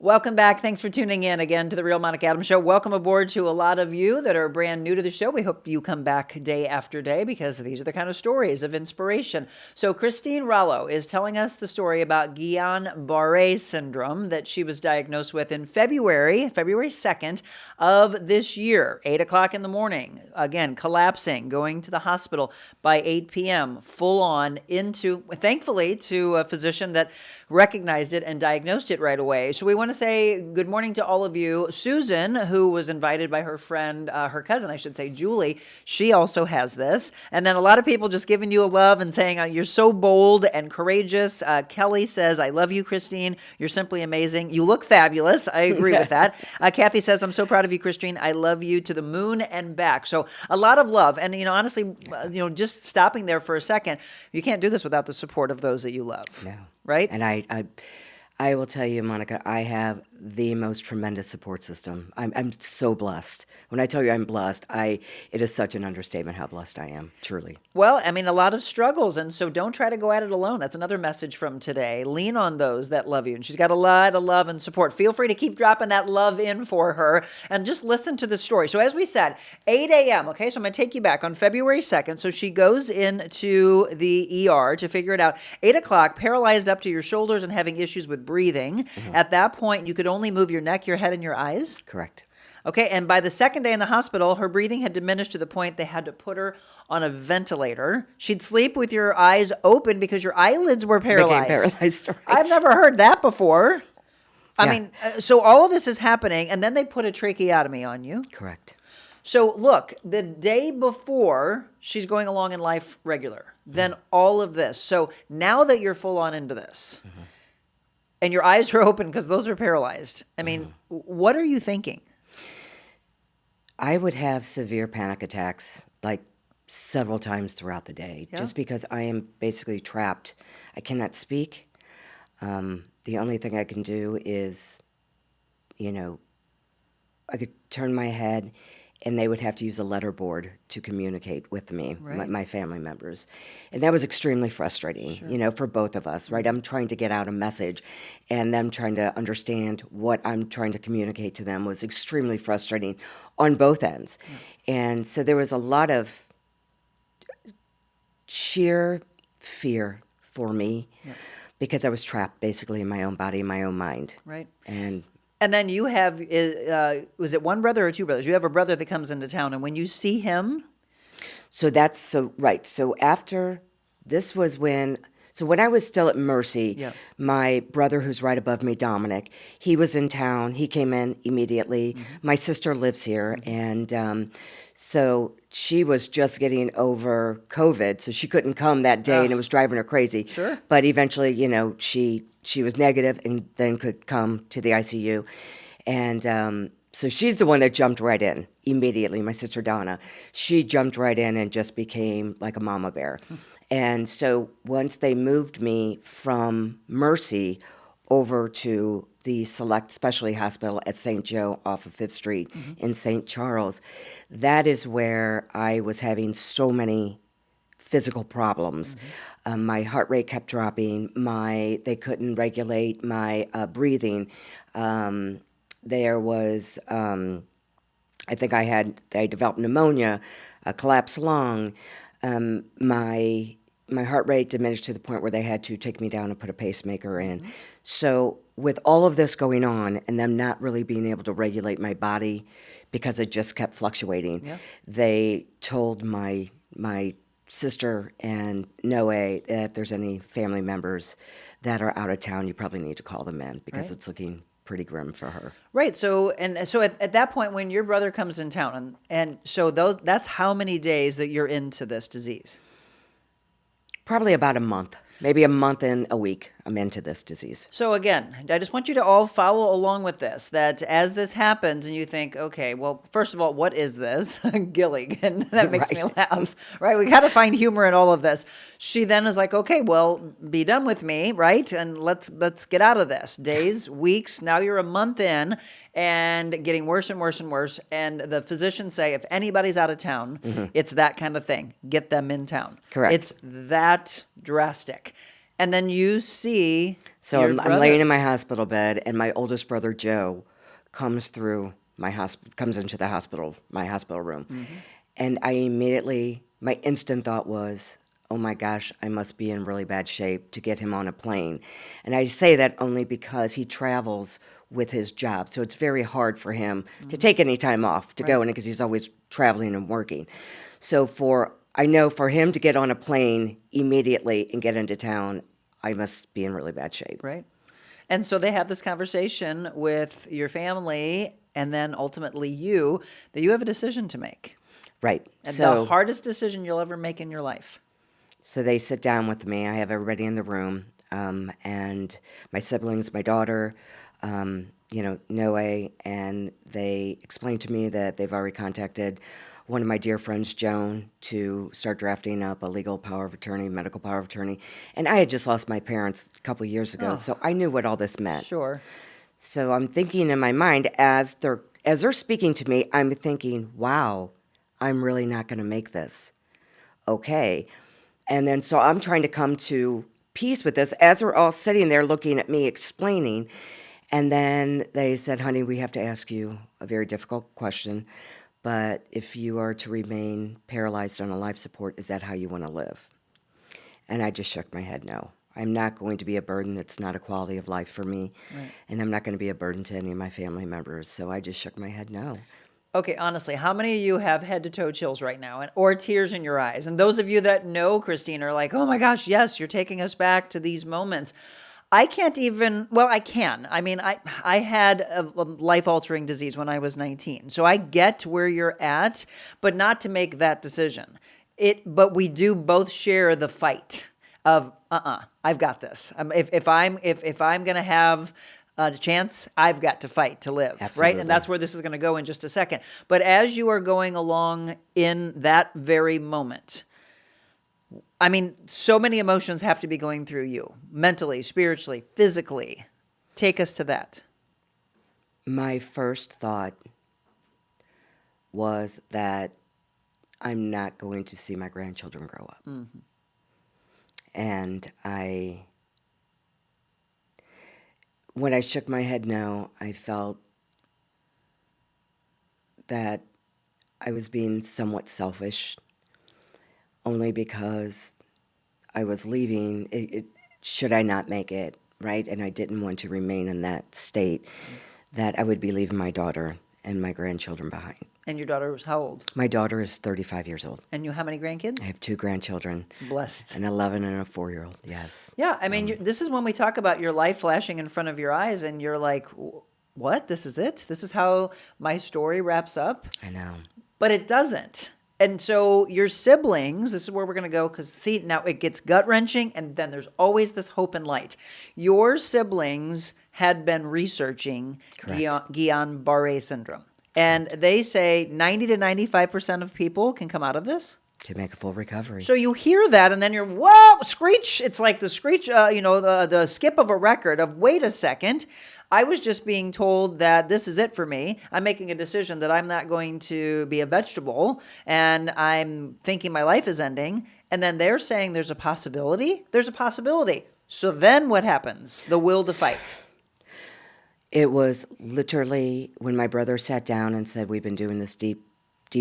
Welcome back. Thanks for tuning in again to the Real Monica Adams Show. Welcome aboard to a lot of you that are brand new to the show. We hope you come back day after day because these are the kind of stories of inspiration. So Christine Rallo is telling us the story about Guillain-Barré Syndrome that she was diagnosed with in February 2nd of this year, 8 o'clock in the morning. Again, collapsing, going to the hospital by 8 p.m., full on thankfully, to a physician that recognized it and diagnosed it right away. So we want to say good morning to all of you. Susan, who was invited by her friend, her cousin, I should say, Julie, she also has this. And then a lot of people just giving you a love and saying, you're so bold and courageous. Kelly says, I love you, Christine. You're simply amazing. You look fabulous. I agree with that. Kathy says, I'm so proud of you, Christine. I love you to the moon and back. So a lot of love. And, honestly, just stopping there for a second, you can't do this without the support of those that you love. No. Right? And I will tell you, Monica, I have the most tremendous support system. I'm so blessed. When I tell you I'm blessed, it is such an understatement how blessed I am, truly. Well, a lot of struggles, and so don't try to go at it alone. That's another message from today. Lean on those that love you, and she's got a lot of love and support. Feel free to keep dropping that love in for her, and just listen to the story. So as we said, 8 a.m., okay, so I'm going to take you back on February 2nd. So she goes into the ER to figure it out. 8 o'clock, paralyzed up to your shoulders and having issues with breathing. Mm-hmm. At that point, you could only move your neck, your head, and your eyes. Correct. Okay, and by the second day in the hospital, her breathing had diminished to the point they had to put her on a ventilator. She'd sleep with your eyes open because your eyelids were paralyzed. Became paralyzed, right. I've never heard that before. So all of this is happening, and then they put a tracheotomy on you. Correct. So look, the day before, she's going along in life regular. Then all of this. So now that you're full on into this, and your eyes are open because those are paralyzed, what are you thinking? I would have severe panic attacks like several times throughout the day, just because I am basically trapped. I cannot speak. The only thing I can do is, I could turn my head and they would have to use a letterboard to communicate with me, my family members. And that was extremely frustrating, for both of us, right? I'm trying to get out a message, and them trying to understand what I'm trying to communicate to them was extremely frustrating on both ends. Yeah. And so there was a lot of sheer fear for me because I was trapped basically in my own body, my own mind. Right. And then you have, was it one brother or two brothers? You have a brother that comes into town, and when you see him? Right. So after, this was when I was still at Mercy, my brother who's right above me, Dominic, he was in town. He came in immediately. Mm-hmm. My sister lives here, and so she was just getting over COVID, so she couldn't come that day, and it was driving her crazy. Sure. But eventually, she was negative and then could come to the ICU. And so she's the one that jumped right in immediately, my sister Donna. She jumped right in and just became like a mama bear. And so once they moved me from Mercy over to the Select Specialty Hospital at St. Joe off of 5th Street in St. Charles, that is where I was having so many physical problems. My heart rate kept dropping. They couldn't regulate my breathing. There was, I think I developed pneumonia, a collapsed lung. My heart rate diminished to the point where they had to take me down and put a pacemaker in. So with all of this going on and them not really being able to regulate my body because it just kept fluctuating, they told my sister and Noe that if there's any family members that are out of town, you probably need to call them in because it's looking pretty grim for her. Right. So at that point, when your brother comes in town, and so that's how many days that you're into this disease? Probably about a month, maybe a month and a week. I'm into this disease. So again, I just want you to all follow along with this, that as this happens and you think, okay, well, first of all, what is this? Gilligan. That makes me laugh, right? We got to find humor in all of this. She then is like, okay, well, be done with me, right? And let's get out of this. Days, weeks, now you're a month in and getting worse and worse and worse. And the physicians say, if anybody's out of town, it's that kind of thing. Get them in town. Correct. It's that drastic. And then you see So your I'm brother. laying in my hospital bed, and my oldest brother Joe comes into my hospital room, and my instant thought was, oh my gosh, I must be in really bad shape to get him on a plane. And I say that only because he travels with his job, so it's very hard for him to take any time off to go in because he's always traveling and working. So I know for him to get on a plane immediately and get into town, I must be in really bad shape. Right. And so they have this conversation with your family and then ultimately that you have a decision to make. Right. And So the hardest decision you'll ever make in your life. So they sit down with me. I have everybody in the room, and my siblings, my daughter, Noe, and they explain to me that they've already contacted one of my dear friends, Joan, to start drafting up a legal power of attorney, medical power of attorney. And I had just lost my parents a couple years ago, so I knew what all this meant. Sure. So I'm thinking in my mind, as they're speaking to me, I'm thinking, wow, I'm really not going to make this. Okay. And then so I'm trying to come to peace with this as we're all sitting there looking at me explaining. And then they said, honey, we have to ask you a very difficult question. But if you are to remain paralyzed on a life support, is that how you want to live? And I just shook my head no. I'm not going to be a burden. It's not a quality of life for me. Right. And I'm not going to be a burden to any of my family members. So I just shook my head no. Okay, honestly, how many of you have head-to-toe chills right now or tears in your eyes? And those of you that know Christine are like, oh my gosh, yes, you're taking us back to these moments. I can't even, well, I can. I mean, I had a life-altering disease when I was 19. So I get where you're at, but not to make that decision. But we do both share the fight of, I've got this. If I'm going to have a chance, I've got to fight to live, Absolutely. right? And that's where this is going to go in just a second. But as you are going along in that very moment, I mean, so many emotions have to be going through you, mentally, spiritually, physically. Take us to that. My first thought was that I'm not going to see my grandchildren grow up. Mm-hmm. And when I shook my head no, I felt that I was being somewhat selfish, only because I was leaving, should I not make it, right? And I didn't want to remain in that state, that I would be leaving my daughter and my grandchildren behind. And your daughter was how old? My daughter is 35 years old. And you how many grandkids? I have 2 grandchildren. Blessed. An 11 and a 4-year-old, yes. Yeah, I mean, this is when we talk about your life flashing in front of your eyes and you're like, what? This is it? This is how my story wraps up? I know. But it doesn't. And so your siblings, this is where we're going to go, because see, now it gets gut-wrenching, and then there's always this hope and light. Your siblings had been researching Guillain-Barré Syndrome. And they say 90 to 95% of people can come out of this? To make a full recovery. So you hear that, and then you're, whoa, screech. It's like the screech, the skip of a record of, wait a second. I was just being told that this is it for me. I'm making a decision that I'm not going to be a vegetable, and I'm thinking my life is ending. And then they're saying there's a possibility. There's a possibility. So then what happens? The will to fight. It was literally when my brother sat down and said, we've been doing this deep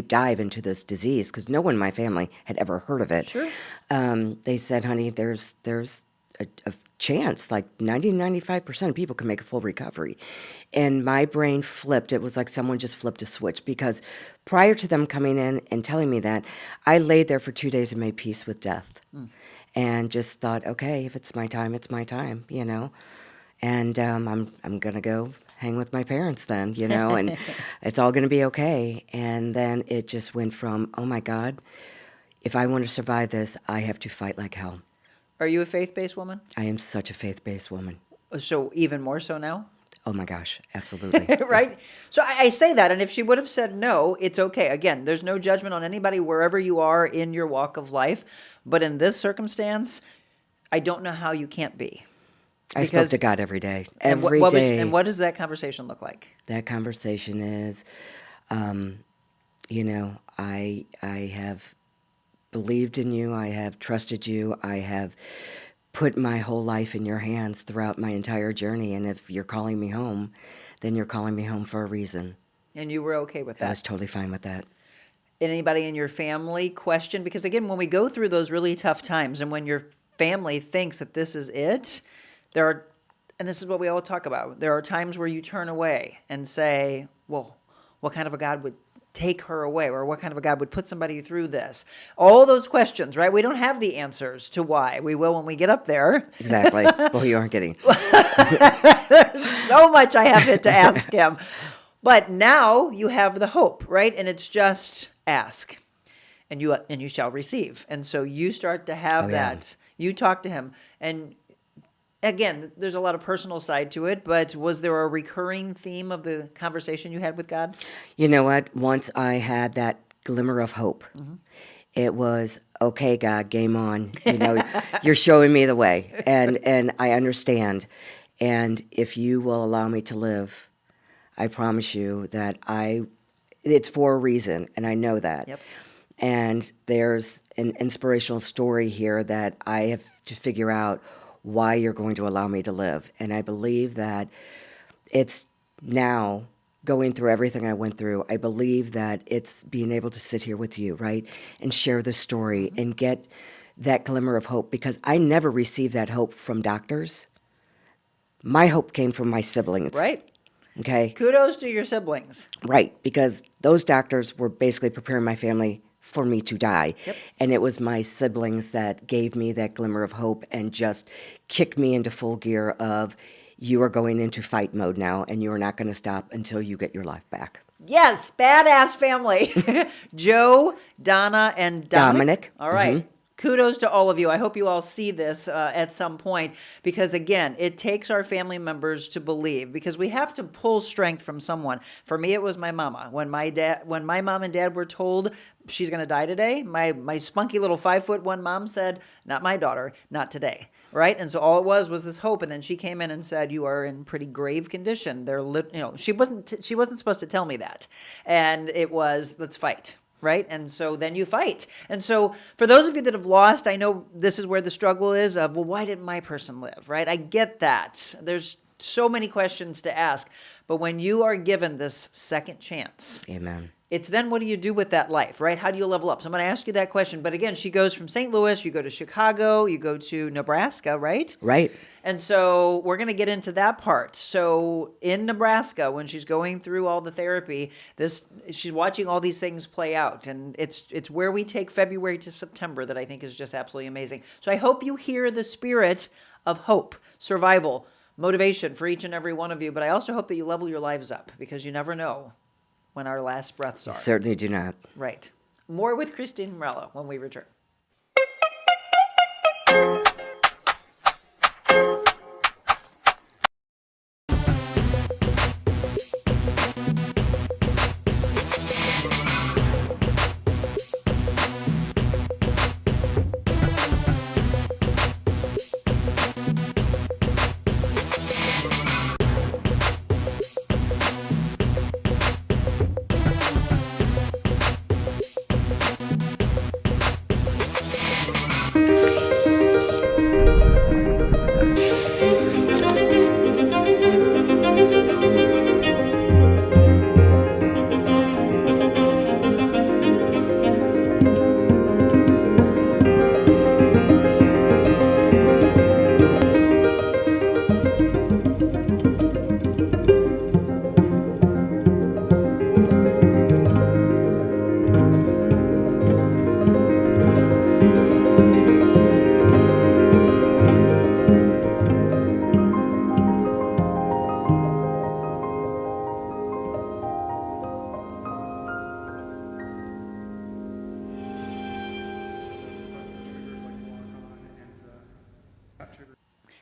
dive into this disease, because no one in my family had ever heard of it. Sure. They said, honey, there's a chance, like 95% of people can make a full recovery. And my brain flipped. It was like someone just flipped a switch, because prior to them coming in and telling me that, I laid there for 2 days and made peace with death. And just thought, okay, if it's my time, it's my time, you know. And I'm going to go hang with my parents then, you know, and it's all going to be okay. And then it just went from, oh my God, if I want to survive this, I have to fight like hell. Are you a faith-based woman? I am such a faith-based woman. So even more so now? Oh my gosh, absolutely. Right? So I say that, and if she would have said no, it's okay. Again, there's no judgment on anybody wherever you are in your walk of life. But in this circumstance, I don't know how you can't be. I spoke to God every day. And Every day. And what does that conversation look like? That conversation is, you know, I have believed in you. I have trusted you. I have put my whole life in your hands throughout my entire journey. And if you're calling me home, then you're calling me home for a reason. And you were okay with that? I was totally fine with that. Anybody in your family question? Because again, when we go through those really tough times and when your family thinks that this is it, there are, and this is what we all talk about, there are times where you turn away and say, well, what kind of a God would take her away, or what kind of a God would put somebody through this? All those questions, right? We don't have the answers to why. We will when we get up there. Exactly. Well, you aren't kidding. There's so much I have to ask him. But now you have the hope, right? And it's just ask, and you shall receive. And so you start to have that. You talk to him, and again, there's a lot of personal side to it, but was there a recurring theme of the conversation you had with God? You know what? Once I had that glimmer of hope, it was, okay, God, game on. You know, you're showing me the way, and I understand. And if you will allow me to live, I promise you that it's for a reason, and I know that. Yep. And there's an inspirational story here that I have to figure out why you're going to allow me to live. And I believe that it's now, going through everything I went through, I believe that it's being able to sit here with you, right, and share the story and get that glimmer of hope, because I never received that hope from doctors. My hope came from my siblings. Right. Okay? Kudos to your siblings. Right, because those doctors were basically preparing my family for me to die. Yep. And it was my siblings that gave me that glimmer of hope and just kicked me into full gear of, you are going into fight mode now, and you are not going to stop until you get your life back. Yes, badass family. Joe, Donna, and Dominic. All right. Kudos to all of you. I hope you all see this at some point, because again, it takes our family members to believe, because we have to pull strength from someone. For me, it was my mama. When my mom and dad were told she's going to die today, my spunky little 5'1" mom said, "Not my daughter, not today." Right? And so all it was this hope. And then she came in and said, "You are in pretty grave condition." She wasn't supposed to tell me that. And it was, let's fight. Right? And so then you fight. And so for those of you that have lost, I know this is where the struggle is of, well, why didn't my person live? Right? I get that. There's so many questions to ask. But when you are given this second chance, Amen. it's then what do you do with that life, right? How do you level up? So I'm going to ask you that question. But again, she goes from St. Louis, you go to Chicago, you go to Nebraska, right? Right. And so we're going to get into that part. So in Nebraska, when she's going through all the therapy, she's watching all these things play out. And it's where we take February to September that I think is just absolutely amazing. So I hope you hear the spirit of hope, survival, motivation for each and every one of you. But I also hope that you level your lives up, because you never know when our last breaths are. Certainly do not. Right. More with Christine Rallo when we return.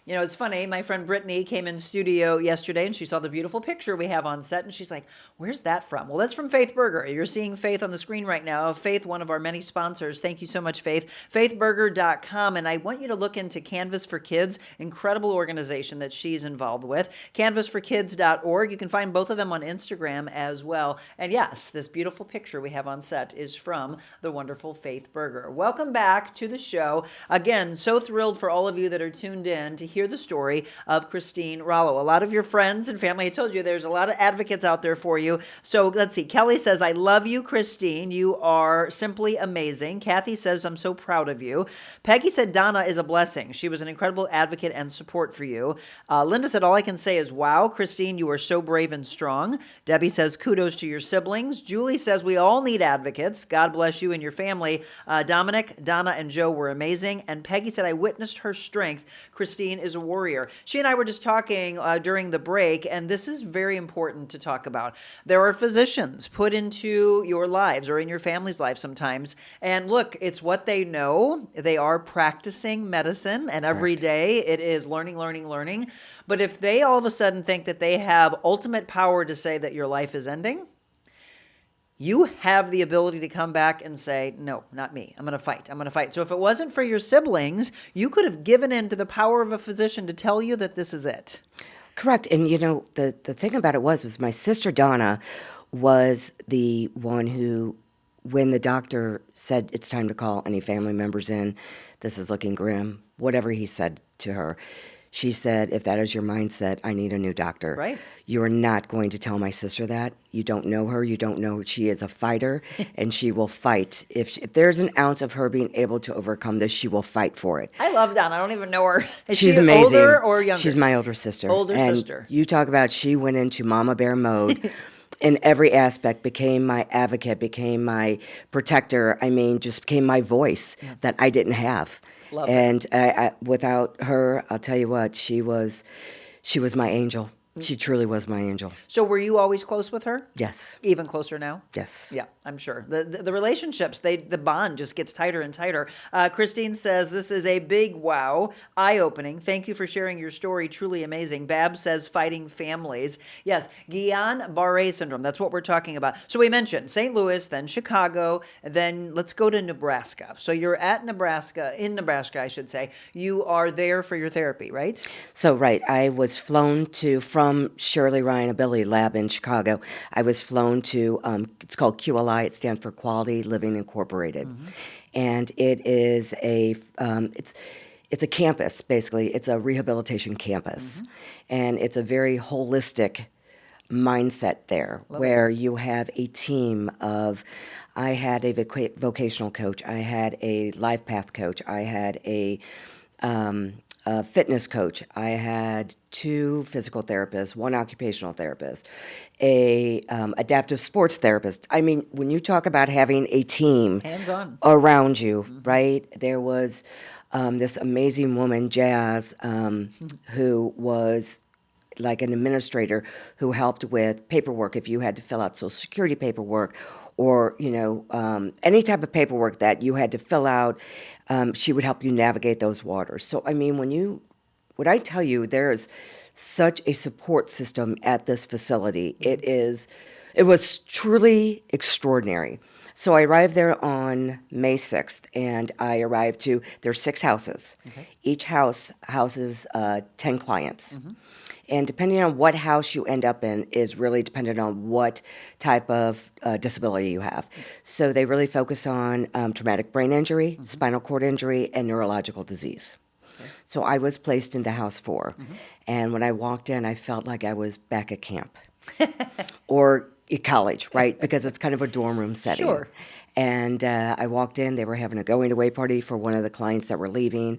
You know, it's funny. My friend Brittany came in studio yesterday and she saw the beautiful picture we have on set and she's like, where's that from? Well, that's from Faith Burger. You're seeing Faith on the screen right now. Faith, one of our many sponsors. Thank you so much, Faith. faithburger.com. And I want you to look into Canvas for Kids, incredible organization that she's involved with. canvasforkids.org. You can find both of them on Instagram as well. And yes, this beautiful picture we have on set is from the wonderful Faith Burger. Welcome back to the show. Again, so thrilled for all of you that are tuned in to hear the story of Christine Rallo. A lot of your friends and family, I told you there's a lot of advocates out there for you. So let's see. Kelly says, I love you, Christine. You are simply amazing. Kathy says, I'm so proud of you. Peggy said, Donna is a blessing. She was an incredible advocate and support for you. Linda said, all I can say is, wow, Christine, you are so brave and strong. Debbie says, kudos to your siblings. Julie says, we all need advocates. God bless you and your family. Dominic, Donna, and Joe were amazing. And Peggy said, I witnessed her strength. Christine is a warrior. She and I were just talking during the break, and this is very important to talk about. There are physicians put into your lives or in your family's life sometimes. And look, it's what they know. They are practicing medicine, and every day it is learning, learning, learning. But if they all of a sudden think that they have ultimate power to say that your life is ending, you have the ability to come back and say, no, not me. I'm going to fight. I'm going to fight. So if it wasn't for your siblings, you could have given in to the power of a physician to tell you that this is it. Correct. And, you know, the thing about it was my sister Donna was the one who, when the doctor said it's time to call any family members in, this is looking grim, whatever he said to her, she said, if that is your mindset, I need a new doctor. Right. You are not going to tell my sister that. You don't know her. You don't know she is a fighter, and she will fight. If there's an ounce of her being able to overcome this, she will fight for it. I love Donna. I don't even know her. Is She's she amazing. Older or younger? She's my older sister. Older and sister. You talk about she went into mama bear mode in every aspect, became my advocate, became my protector. I mean, just became my voice that I didn't have. Love it. And without her, I'll tell you what, she was my angel. She truly was my angel. So were you always close with her? Yes. Even closer now? Yes. Yeah, I'm sure. The relationships, the bond just gets tighter and tighter. Christine says, this is a big wow, eye-opening. Thank you for sharing your story. Truly amazing. Bab says, fighting families. Yes, Guillain-Barré Syndrome. That's what we're talking about. So we mentioned St. Louis, then Chicago, then let's go to Nebraska. So you're in Nebraska, I should say. You are there for your therapy, right? So, right, I was flown from Shirley Ryan Ability Lab in Chicago. I was flown to, it's called QLI, it stands for Quality Living Incorporated. Mm-hmm. And it is it's a campus, basically. It's a rehabilitation campus. Mm-hmm. And it's a very holistic mindset there where you have a team of, I had a vocational coach, I had a life path coach, I had a fitness coach. I had 2 physical therapists, 1 occupational therapist, a adaptive sports therapist. I mean, when you talk about having a team hands-on around you, right? There was this amazing woman, Jazz, who was like an administrator who helped with paperwork if you had to fill out Social Security paperwork or, you know, any type of paperwork that you had to fill out, she would help you navigate those waters. So, I mean, when I tell you there is such a support system at this facility, it was truly extraordinary. So I arrived there on May 6th, and I arrived to, there's 6 houses. Okay. Each house houses 10 clients. Mm-hmm. And depending on what house you end up in is really dependent on what type of disability you have. So they really focus on traumatic brain injury, mm-hmm. spinal cord injury, and neurological disease. Okay. So I was placed into house 4. Mm-hmm. And when I walked in, I felt like I was back at camp or at college, right? Because it's kind of a dorm room setting. Sure. And I walked in, they were having a going away party for one of the clients that were leaving.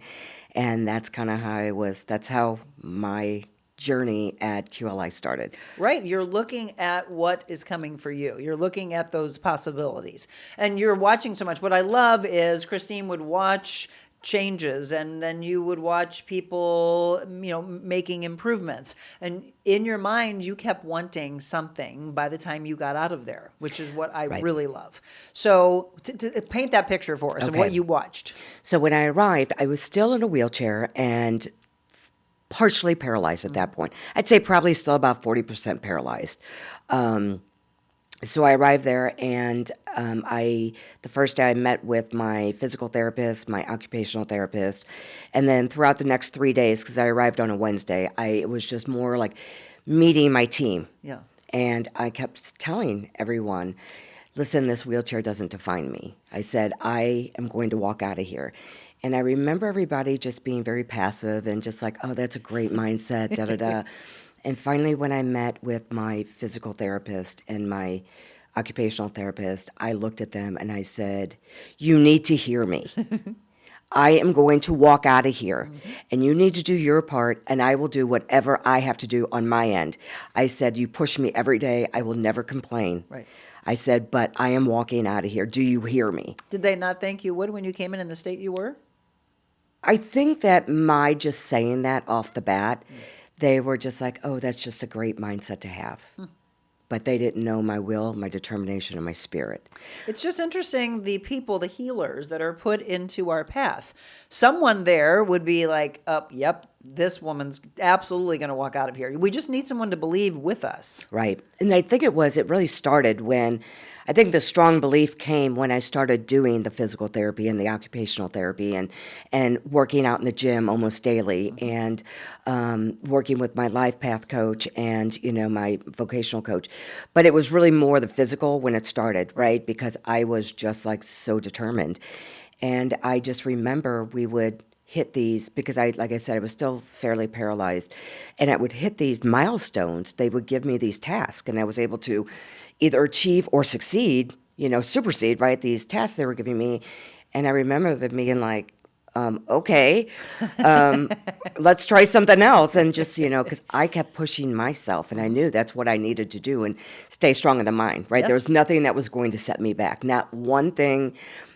And that's kind of how that's how my journey at QLI started. Right. You're looking at what is coming for you. You're looking at those possibilities. And you're watching so much. What I love is Christine would watch changes, and then you would watch people, you know, making improvements. And in your mind, you kept wanting something by the time you got out of there, which is what I really love. So to paint that picture for us of what you watched. So when I arrived, I was still in a wheelchair, and partially paralyzed at that point. I'd say probably still about 40% paralyzed. So I arrived there, and the first day I met with my physical therapist, my occupational therapist, and then throughout the next 3 days, because I arrived on a Wednesday, it was just more like meeting my team. Yeah. And I kept telling everyone, listen, this wheelchair doesn't define me. I said, I am going to walk out of here. And I remember everybody just being very passive and just like, oh, that's a great mindset, da-da-da. And finally, when I met with my physical therapist and my occupational therapist, I looked at them and I said, you need to hear me. I am going to walk out of here, and you need to do your part, and I will do whatever I have to do on my end. I said, you push me every day. I will never complain. Right. I said, but I am walking out of here. Do you hear me? Did they not think you would when you came in the state you were? I think that my just saying that off the bat, they were just like, oh, that's just a great mindset to have. But they didn't know my will, my determination, and my spirit. It's just interesting, the people, the healers that are put into our path. Someone there would be like, oh, yep, this woman's absolutely going to walk out of here. We just need someone to believe with us. Right. And I think it really started when, I think the strong belief came when I started doing the physical therapy and the occupational therapy and working out in the gym almost daily and working with my life path coach and, my vocational coach. But it was really more the physical when it started, right? Because I was just like so determined. And I just remember we would hit these, because like I said, I was still fairly paralyzed, and I would hit these milestones. They would give me these tasks, and I was able to either achieve or succeed, supersede, right, these tasks they were giving me. And I remember them being like, okay, let's try something else. And just, because I kept pushing myself, and I knew that's what I needed to do and stay strong in the mind, right? Yes. There was nothing that was going to set me back. Not one thing,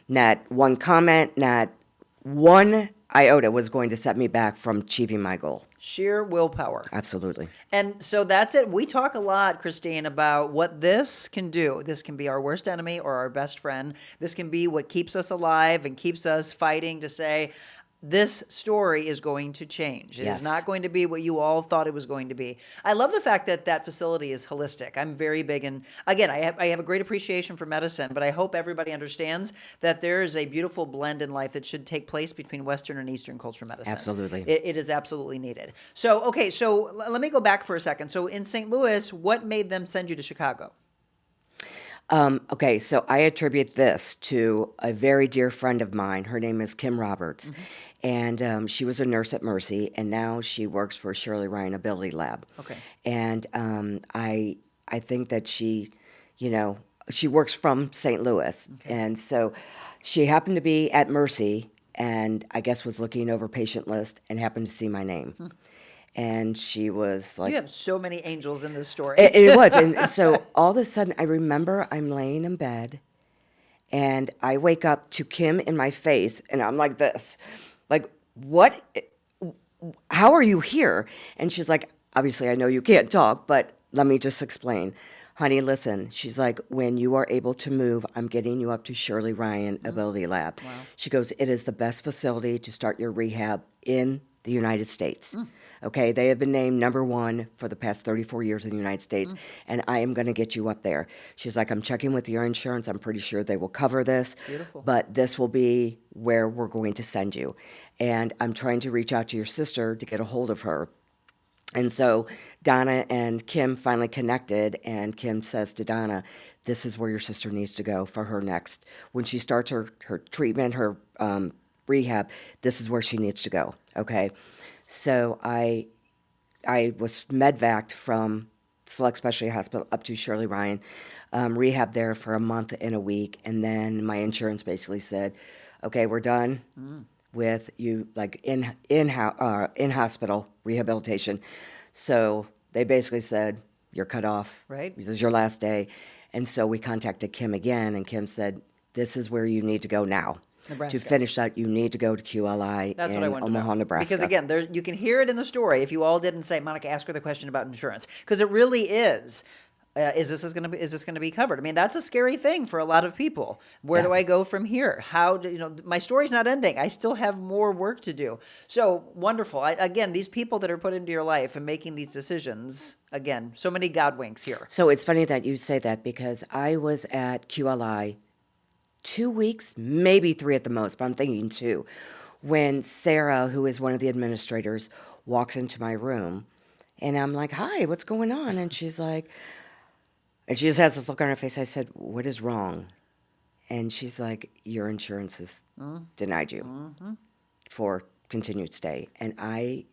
not one comment, not one iota was going to set me back from achieving my goal. Sheer willpower. Absolutely. And so that's it. We talk a lot, Christine, about what this can do. This can be our worst enemy or our best friend. This can be what keeps us alive and keeps us fighting to say, this story is going to change. It is Yes. not going to be what you all thought it was going to be. I love the fact that that facility is holistic. I'm very big in, again, I have a great appreciation for medicine, but I hope everybody understands that there is a beautiful blend in life that should take place between Western and Eastern culture medicine. Absolutely. It is absolutely needed. So, okay, so let me go back for a second. So in St. Louis, what made them send you to Chicago? Okay, so I attribute this to a very dear friend of mine. Her name is Kim Roberts, and she was a nurse at Mercy, and now she works for Shirley Ryan Ability Lab. Okay. And I think that she works from St. Louis, and so she happened to be at Mercy, and I guess was looking over patient list and happened to see my name. And she was like, You have so many angels in this story. it was. And so all of a sudden, I remember I'm laying in bed, and I wake up to Kim in my face, and I'm like this, like, what? How are you here? And she's like, obviously, I know you can't talk, but let me just explain. Honey, listen. She's like, when you are able to move, I'm getting you up to Shirley Ryan Ability Lab. Wow. She goes, it is the best facility to start your rehab in the United States. Okay, they have been named number one for the past 34 years in the United States, and I am going to get you up there. She's like, I'm checking with your insurance. I'm pretty sure they will cover this. Beautiful. But this will be where we're going to send you. And I'm trying to reach out to your sister to get a hold of her. And so Donna and Kim finally connected, and Kim says to Donna, this is where your sister needs to go for her next. When she starts her treatment, her rehab, this is where she needs to go, okay? So I was medevaced from Select Specialty Hospital up to Shirley Ryan, rehab there for a month and a week, and then my insurance basically said, okay, we're done with you, like in hospital rehabilitation. So they basically said, you're cut off. Right. This is your last day. And so we contacted Kim again, and Kim said, this is where you need to go now. Nebraska. To finish that, you need to go to QLI That's in what I wanted Omaha, to know. Nebraska. Because again, you can hear it in the story. If you all didn't say, Monica, ask her the question about insurance. Because it really is Is this going to be covered? I mean, that's a scary thing for a lot of people. Where do I go from here? How do my story's not ending. I still have more work to do. So wonderful. Again, these people that are put into your life and making these decisions. Again, so many God winks here. So it's funny that you say that, because I was at QLI 2 weeks, maybe 3 at the most, but I'm thinking 2, when Sarah, who is one of the administrators, walks into my room, and I'm like, "Hi, what's going on?" And she's like, and she just has this look on her face. I said, "What is wrong?" And she's like, "Your insurance has denied you for continued stay." And I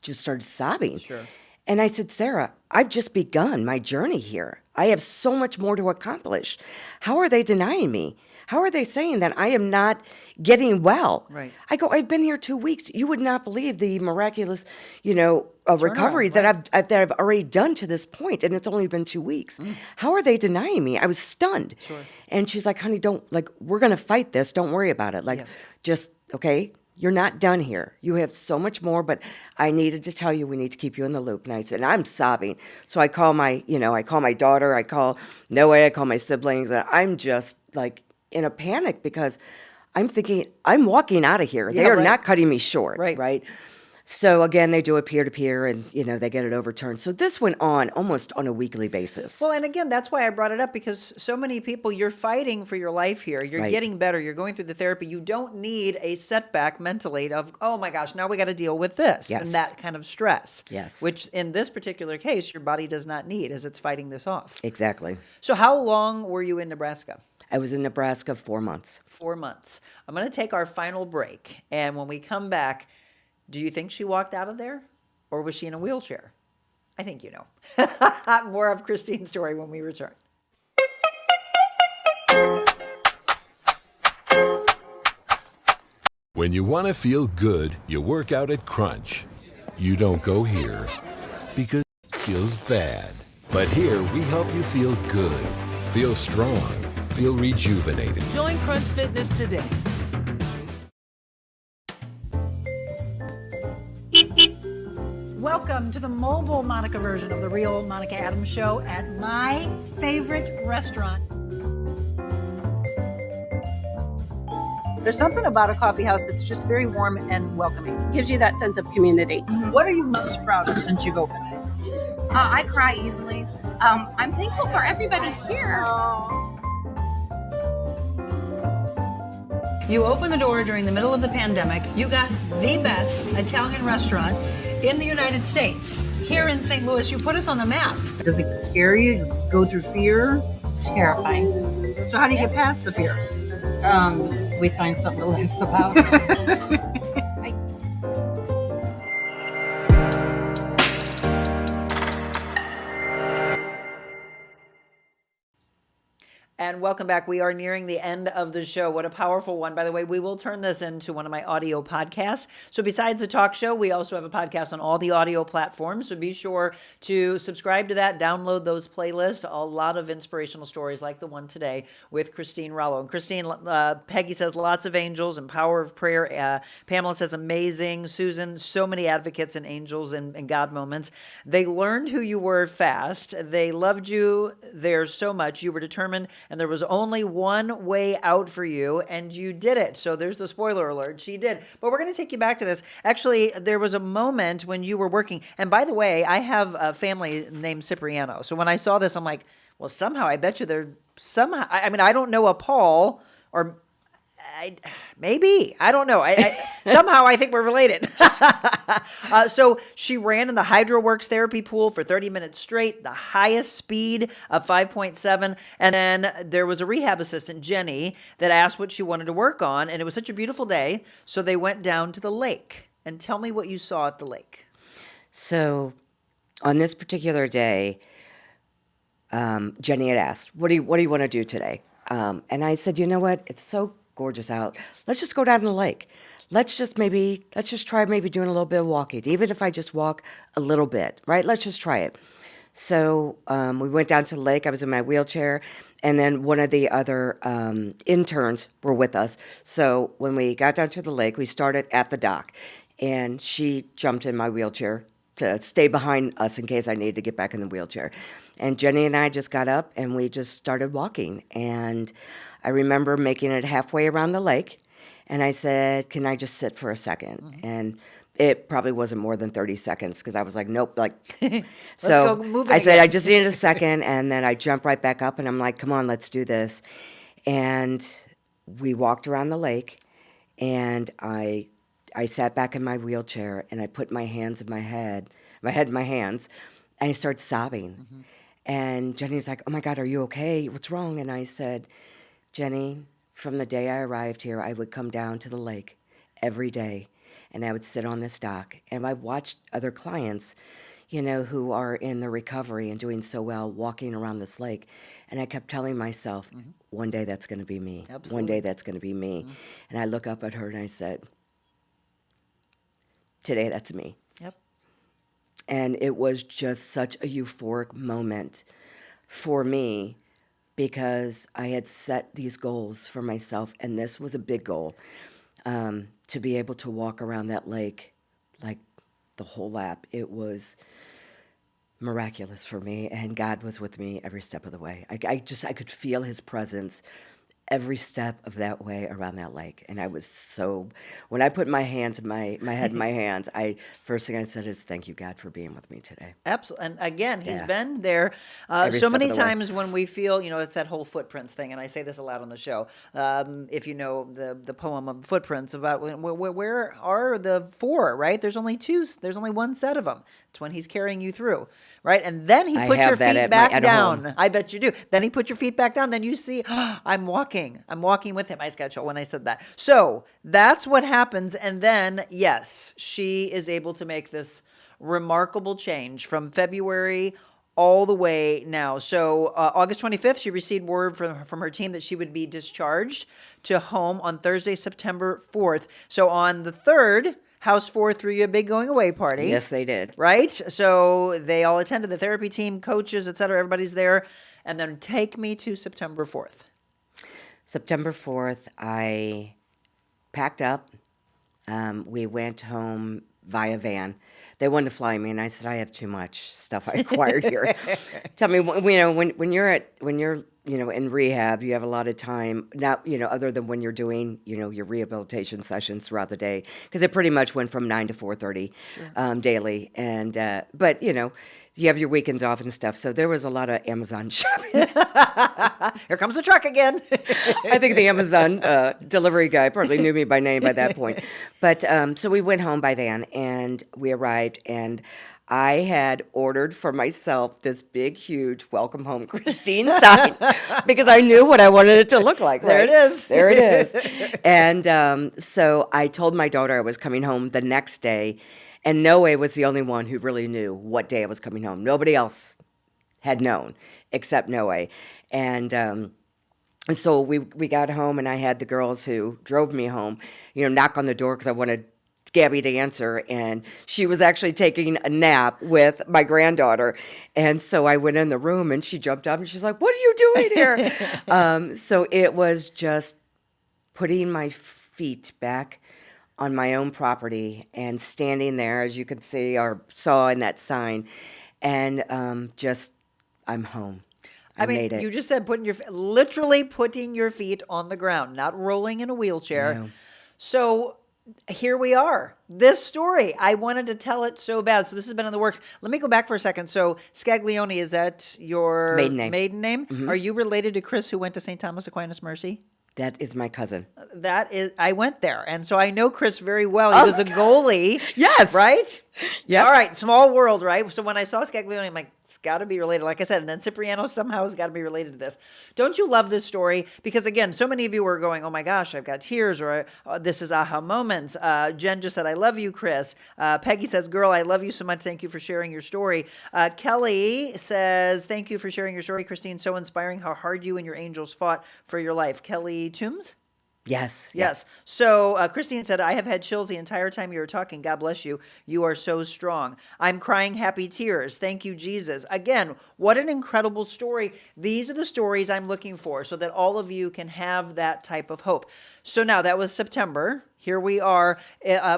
just started sobbing. Sure. And I said, "Sarah, I've just begun my journey here. I have so much more to accomplish. How are they denying me? How are they saying that I am not getting well?" Right. I go, "I've been here 2 weeks. You would not believe the miraculous, recovery that I've already done to this point, and it's only been 2 weeks. How are they denying me?" I was stunned. Sure. And she's like, "Honey, we're going to fight this. Don't worry about it. Just, okay, you're not done here. You have so much more, but I needed to tell you, we need to keep you in the loop." And I said, and I'm sobbing. So I call my daughter, I call Noah, I call my siblings, and I'm just like in a panic, because I'm thinking, I'm walking out of here. They are not cutting me short. Right. So again, they do a peer-to-peer, and they get it overturned. So this went on almost on a weekly basis. Well, and again, that's why I brought it up, because so many people, you're fighting for your life here. You're getting better. You're going through the therapy. You don't need a setback mentally of, oh my gosh, now we got to deal with this and that kind of stress. Yes. Which in this particular case, your body does not need as it's fighting this off. Exactly. So how long were you in Nebraska? I was in Nebraska 4 months. 4 months. I'm going to take our final break. And when we come back, do you think she walked out of there, or was she in a wheelchair? I think you know. More of Christine's story when we return. When you want to feel good, you work out at Crunch. You don't go here because it feels bad. But here we help you feel good, feel strong, feel rejuvenated. Join Crunch Fitness today. Welcome to the mobile Monica version of the real Monica Adams Show at my favorite restaurant. There's something about a coffee house that's just very warm and welcoming. Gives you that sense of community. What are you most proud of since you've opened it? I cry easily. I'm thankful for everybody here. You opened the door during the middle of the pandemic. You got the best Italian restaurant in the United States. Here in St. Louis, you put us on the map. Does it scare you? Do you go through fear? Terrifying. So how do you get past the fear? We find something to laugh about. And welcome back. We are nearing the end of the show. What a powerful one. By the way, we will turn this into one of my audio podcasts. So besides the talk show, we also have a podcast on all the audio platforms. So be sure to subscribe to that, download those playlists. A lot of inspirational stories like the one today with Christine Rallo. And Christine, Peggy says lots of angels and power of prayer. Pamela says amazing. Susan, so many advocates and angels and God moments. They learned who you were fast. They loved you there so much. You were determined, and there was only one way out for you, and you did it. So there's the spoiler alert. She did. But we're going to take you back to this. Actually, there was a moment when you were working. And by the way, I have a family named Cipriano. So when I saw this, I'm like, well, somehow, I bet you they're somehow, I mean, I don't know a Paul, or maybe, I don't know. Somehow I think we're related. So she ran in the HydroWorks therapy pool for 30 minutes straight, the highest speed of 5.7. And then there was a rehab assistant, Jenny, that asked what she wanted to work on. And it was such a beautiful day. So they went down to the lake. And tell me what you saw at the lake. So on this particular day, Jenny had asked, what do you want to do today? And I said, you know what? It's so gorgeous out. Let's just go down to the lake. Let's just try maybe doing a little bit of walking, even if I just walk a little bit, right? Let's just try it. So we went down to the lake. I was in my wheelchair, and then one of the other interns were with us. So when we got down to the lake, we started at the dock, and she jumped in my wheelchair to stay behind us in case I needed to get back in the wheelchair. And Jenny and I just got up and we just started walking. And I remember making it halfway around the lake. And I said, can I just sit for a second? And it probably wasn't more than 30 seconds because I was like, nope. Like, so go moving I said, again. I just needed a second. And then I jumped right back up and I'm like, come on, let's do this. And we walked around the lake and I sat back in my wheelchair and I put my hands in my head in my hands, and I started sobbing. And Jenny's like, oh my God, are you okay? What's wrong? And I said, Jenny, from the day I arrived here, I would come down to the lake every day and I would sit on this dock. And I watched other clients, you know, who are in the recovery and doing so well walking around this lake. And I kept telling myself, one day that's going to be me. Absolutely. One day that's going to be me. And I look up at her and I said, today that's me. Yep. And it was just such a euphoric moment for me because I had set these goals for myself, and this was a big goal, to be able to walk around that lake like the whole lap. It was miraculous for me, and God was with me every step of the way. I could feel his presence every step of that way around that lake. And I was so, when I put my hands in my head in my hands, first thing I said is, thank you, God, for being with me today. Absolutely. And again, he's Yeah. been there Every so step many of the way. times when we feel, you know, it's that whole footprints thing. And I say this a lot on the show. If you know the poem of Footprints, about where are the four, right? There's only two. There's only one set of them. It's when he's carrying you through, right? And then he I put your have that feet at back home. down. I bet you do. Then he put your feet back down. Then you see, I'm walking with him. I just got chill when I said that. So that's what happens. And then, yes, she is able to make this remarkable change from February all the way now. So August 25th, she received word from her team that she would be discharged to home on Thursday, September 4th. So on the 3rd, House 4 threw you a big going away party. Yes, they did. Right? So they all attended, the therapy team, coaches, et cetera. Everybody's there. And then take me to September 4th. September 4th, I packed up. We went home via van. They wanted to fly me, and I said, I have too much stuff I acquired here. Tell me, you know, when you're in rehab, you have a lot of time, not, you know, other than when you're doing, you know, your rehabilitation sessions throughout the day, because it pretty much went from 9 to 4:30 daily. And, but, you know, you have your weekends off and stuff. So there was a lot of Amazon shopping. Here comes the truck again. I think the Amazon delivery guy probably knew me by name by that point. But so we went home by van, and we arrived, and I had ordered for myself this big, huge "Welcome Home, Christine" sign because I knew what I wanted it to look like. There right? it is. There it is. And so I told my daughter I was coming home the next day, and Noe was the only one who really knew what day I was coming home. Nobody else had known except Noe. And so we got home, and I had the girls who drove me home, you know, knock on the door because I wanted Gabby to answer, and she was actually taking a nap with my granddaughter. And so I went in the room, and she jumped up, and she's like, what are you doing here? So it was just putting my feet back on my own property and standing there, as you can see or saw in that sign, and just, I'm home. I made it. You just said literally putting your feet on the ground, not rolling in a wheelchair. No. So here we are. This story, I wanted to tell it so bad. So this has been in the works. Let me go back for a second. So Scaglione, is that your maiden name? Are you related to Chris, who went to St. Thomas Aquinas Mercy? That is my cousin. I went there. And so I know Chris very well. He was a goalie. Yes. Right? Yeah. All right. Small world, right? So when I saw Scaglione, I'm like, it's got to be related. Like I said, and then Cipriano somehow has got to be related to this. Don't you love this story? Because again, so many of you were going, oh my gosh, I've got tears, or this is aha moments. Jen just said, I love you, Chris. Peggy says, girl, I love you so much. Thank you for sharing your story. Kelly says, thank you for sharing your story, Christine. So inspiring how hard you and your angels fought for your life. Kelly Toombs? Yes. Yes. So Christine said, I have had chills the entire time you were talking. God bless you. You are so strong. I'm crying happy tears. Thank you, Jesus. Again, what an incredible story. These are the stories I'm looking for so that all of you can have that type of hope. So now that was September. Here we are.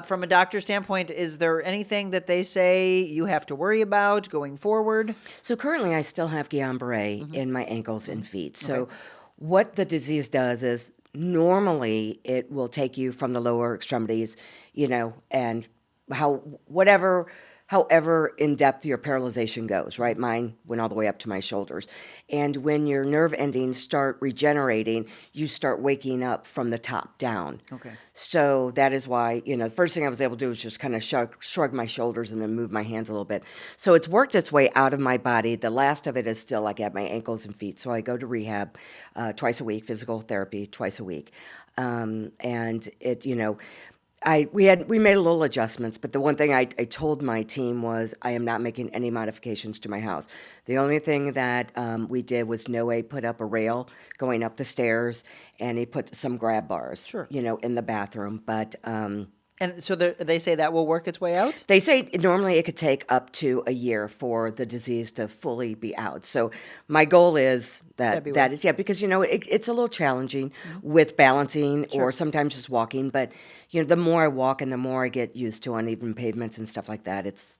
From a doctor standpoint, is there anything that they say you have to worry about going forward? So currently I still have Guillain-Barré in my ankles and feet. So what the disease does is normally it will take you from the lower extremities, and however in depth your paralyzation goes, right? Mine went all the way up to my shoulders. And when your nerve endings start regenerating, you start waking up from the top down. Okay. So that is why, the first thing I was able to do was just kind of shrug my shoulders and then move my hands a little bit. So it's worked its way out of my body. The last of it is still like at my ankles and feet. So I go to rehab twice a week, physical therapy twice a week. And it, we made a little adjustments, but the one thing I told my team was I am not making any modifications to my house. The only thing that we did was Noe put up a rail going up the stairs, and he put some grab bars, in the bathroom. But And so they say that will work its way out? they say normally it could take up to a year for the disease to fully be out. So my goal is February. because it's a little challenging with balancing or sometimes just walking. But the more I walk and the more I get used to uneven pavements and stuff like that, it's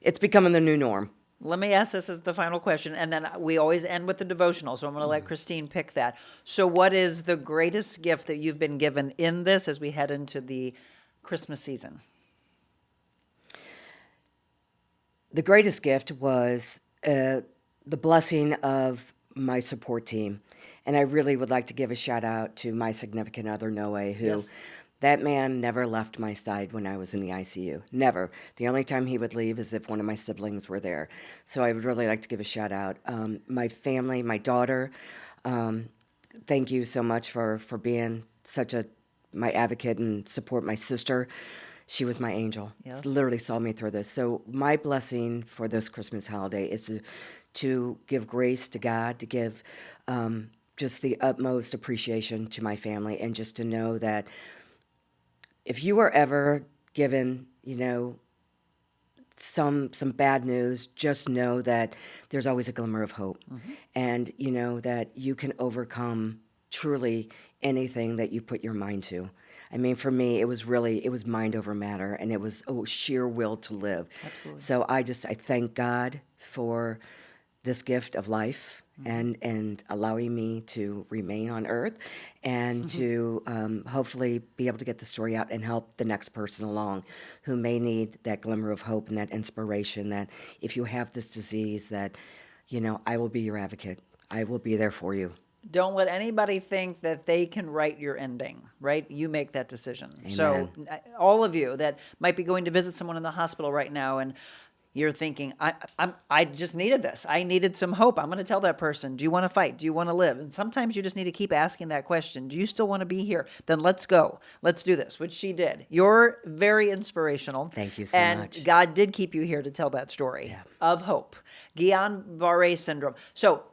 it's becoming the new norm. Let me ask this as the final question, and then we always end with the devotional, so I'm going to let Christine pick that. So what is the greatest gift that you've been given in this as we head into the Christmas season? The greatest gift was the blessing of my support team. And I really would like to give a shout out to my significant other, Noe, who that man never left my side when I was in the ICU. Never. The only time he would leave is if one of my siblings were there. So I would really like to give a shout out. My family, my daughter, thank you so much for being my advocate and support. My sister, she was my angel. Yes. Literally saw me through this. So my blessing for this Christmas holiday is to give grace to God, to give just the utmost appreciation to my family, and just to know that if you were ever given, some bad news, just know that there's always a glimmer of hope, and that you can overcome truly anything that you put your mind to. I mean, for me, it was mind over matter, and it was sheer will to live. Absolutely. So I thank God for this gift of life and allowing me to remain on earth and to hopefully be able to get the story out and help the next person along who may need that glimmer of hope and that inspiration that if you have this disease that, I will be your advocate. I will be there for you. Don't let anybody think that they can write your ending, right? You make that decision. Amen. So all of you that might be going to visit someone in the hospital right now and you're thinking, I just needed this. I needed some hope. I'm going to tell that person, do you want to fight? Do you want to live? And sometimes you just need to keep asking that question. Do you still want to be here? Then let's go. Let's do this, which she did. You're very inspirational. Thank you so much. And God did keep you here to tell that story of hope. Guillain-Barré Syndrome. So,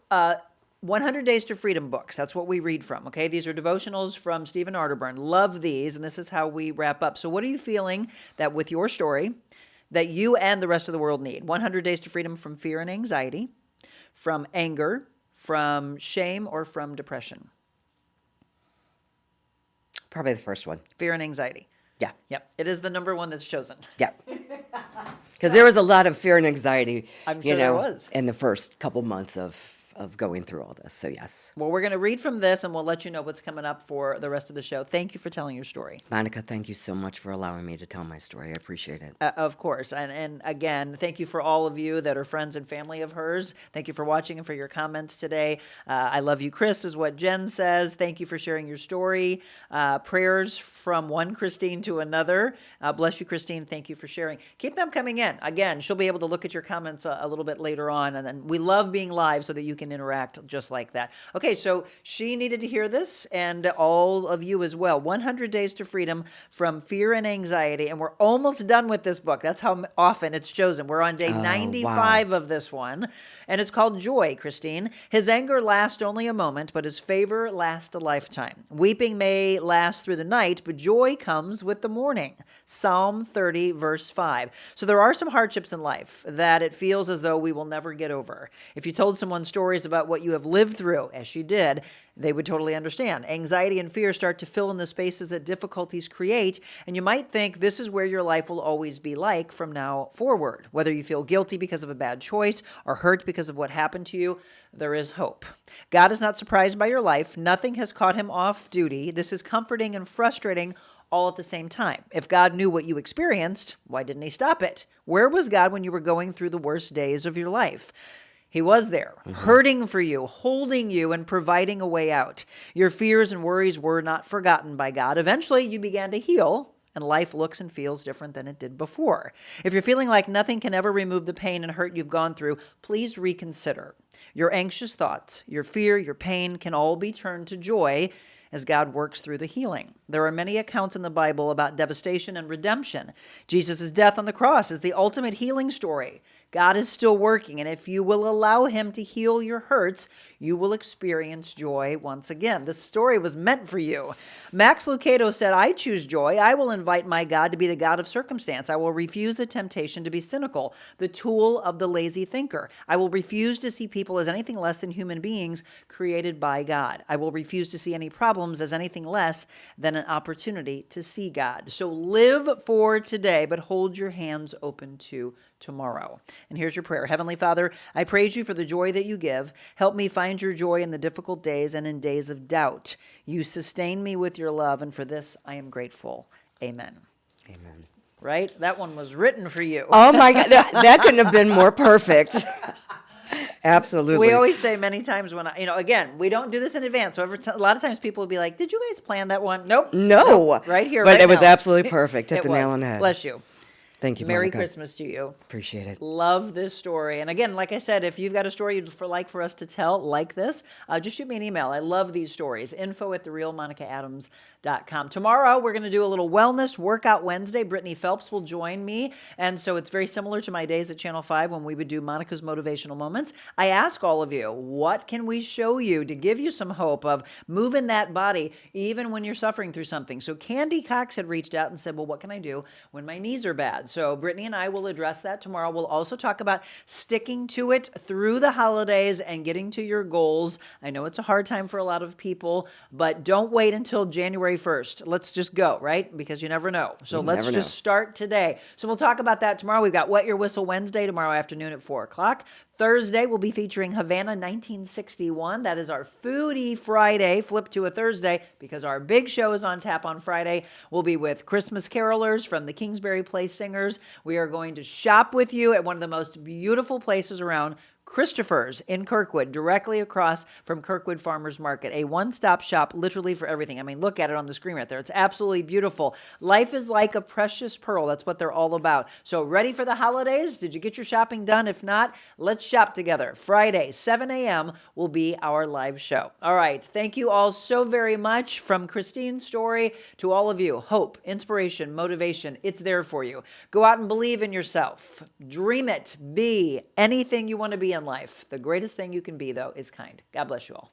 100 Days to Freedom books. That's what we read from, okay? These are devotionals from Stephen Arterburn. Love these, and this is how we wrap up. So what are you feeling that with your story that you and the rest of the world need? 100 Days to Freedom from fear and anxiety, from anger, from shame, or from depression? Probably the first one. Fear and anxiety. Yeah. Yep. It is the number one that's chosen. Yeah. Because there was a lot of fear and anxiety, I'm sure there was. in the first couple months of going through all this. So, yes. Well, we're going to read from this, and we'll let you know what's coming up for the rest of the show. Thank you for telling your story. Monica, thank you so much for allowing me to tell my story. I appreciate it. Of course. And again, thank you for all of you that are friends and family of hers. Thank you for watching and for your comments today. I love you, Chris, is what Jen says. Thank you for sharing your story. Prayers from one Christine to another. Bless you, Christine. Thank you for sharing. Keep them coming in. Again, she'll be able to look at your comments a little bit later on. And then we love being live so that you can can interact just like that. Okay, so she needed to hear this, and all of you as well. 100 Days to Freedom from Fear and Anxiety, and we're almost done with this book. That's how often it's chosen. We're on day 95 of this one, and it's called Joy, Christine. His anger lasts only a moment, but his favor lasts a lifetime. Weeping may last through the night, but joy comes with the morning. Psalm 30, verse 5. So there are some hardships in life that it feels as though we will never get over. If you told someone stories about what you have lived through, as she did, they would totally understand. Anxiety and fear start to fill in the spaces that difficulties create, and you might think this is where your life will always be like from now forward. Whether you feel guilty because of a bad choice or hurt because of what happened to you, there is hope. God is not surprised by your life. Nothing has caught him off duty. This is comforting and frustrating all at the same time. If God knew what you experienced, why didn't he stop it? Where was God when you were going through the worst days of your life? He was there, hurting for you, holding you, and providing a way out. Your fears and worries were not forgotten by God. Eventually, you began to heal, and life looks and feels different than it did before. If you're feeling like nothing can ever remove the pain and hurt you've gone through, please reconsider. Your anxious thoughts, your fear, your pain can all be turned to joy as God works through the healing. There are many accounts in the Bible about devastation and redemption. Jesus' death on the cross is the ultimate healing story. God is still working, and if you will allow him to heal your hurts, you will experience joy once again. This story was meant for you. Max Lucado said, I choose joy. I will invite my God to be the God of circumstance. I will refuse the temptation to be cynical, the tool of the lazy thinker. I will refuse to see people as anything less than human beings created by God. I will refuse to see any problems as anything less than an opportunity to see God. So live for today, but hold your hands open to tomorrow. And here's your prayer. Heavenly Father, I praise you for the joy that you give. Help me find your joy in the difficult days and in days of doubt. You sustain me with your love, and for this I am grateful. Amen. Amen. Right? That one was written for you. Oh my God, that couldn't have been more perfect. Absolutely. We always say many times when again, we don't do this in advance. So a lot of times people will be like, did you guys plan that one? Nope. No. Nope. Right here, But right it was now. absolutely perfect. Hit It the nail was. on the head. Bless you. Thank you, Merry Monica. Christmas to you. Appreciate it. Love this story. And again, like I said, if you've got a story you'd like for us to tell like this, just shoot me an email. I love these stories. info@therealmonicaadams.com. Tomorrow, we're going to do a little wellness workout Wednesday. Brittany Phelps will join me. And so it's very similar to my days at Channel 5 when we would do Monica's Motivational Moments. I ask all of you, what can we show you to give you some hope of moving that body even when you're suffering through something? So Candy Cox had reached out and said, well, what can I do when my knees are bad? So Brittany and I will address that tomorrow. We'll also talk about sticking to it through the holidays and getting to your goals. I know it's a hard time for a lot of people, but don't wait until January 1st. Let's just go, right? Because you never know. So let's just start today. So we'll talk about that tomorrow. We've got Wet Your Whistle Wednesday tomorrow afternoon at 4 o'clock. Thursday, we'll be featuring Havana 1961. That is our Foodie Friday, flip to a Thursday, because our big show is on tap on Friday. We'll be with Christmas carolers from the Kingsbury Place Singers. We are going to shop with you at one of the most beautiful places around, Christopher's in Kirkwood, directly across from Kirkwood Farmers Market, a one-stop shop literally for everything. I mean, look at it on the screen right there. It's absolutely beautiful. Life is like a precious pearl. That's what they're all about. So ready for the holidays? Did you get your shopping done? If not, let's shop together. Friday, 7 a.m. will be our live show. All right. Thank you all so very much. From Christine's story to all of you, hope, inspiration, motivation, it's there for you. Go out and believe in yourself. Dream it. Be anything you want to be in life. The greatest thing you can be, though, is kind. God bless you all.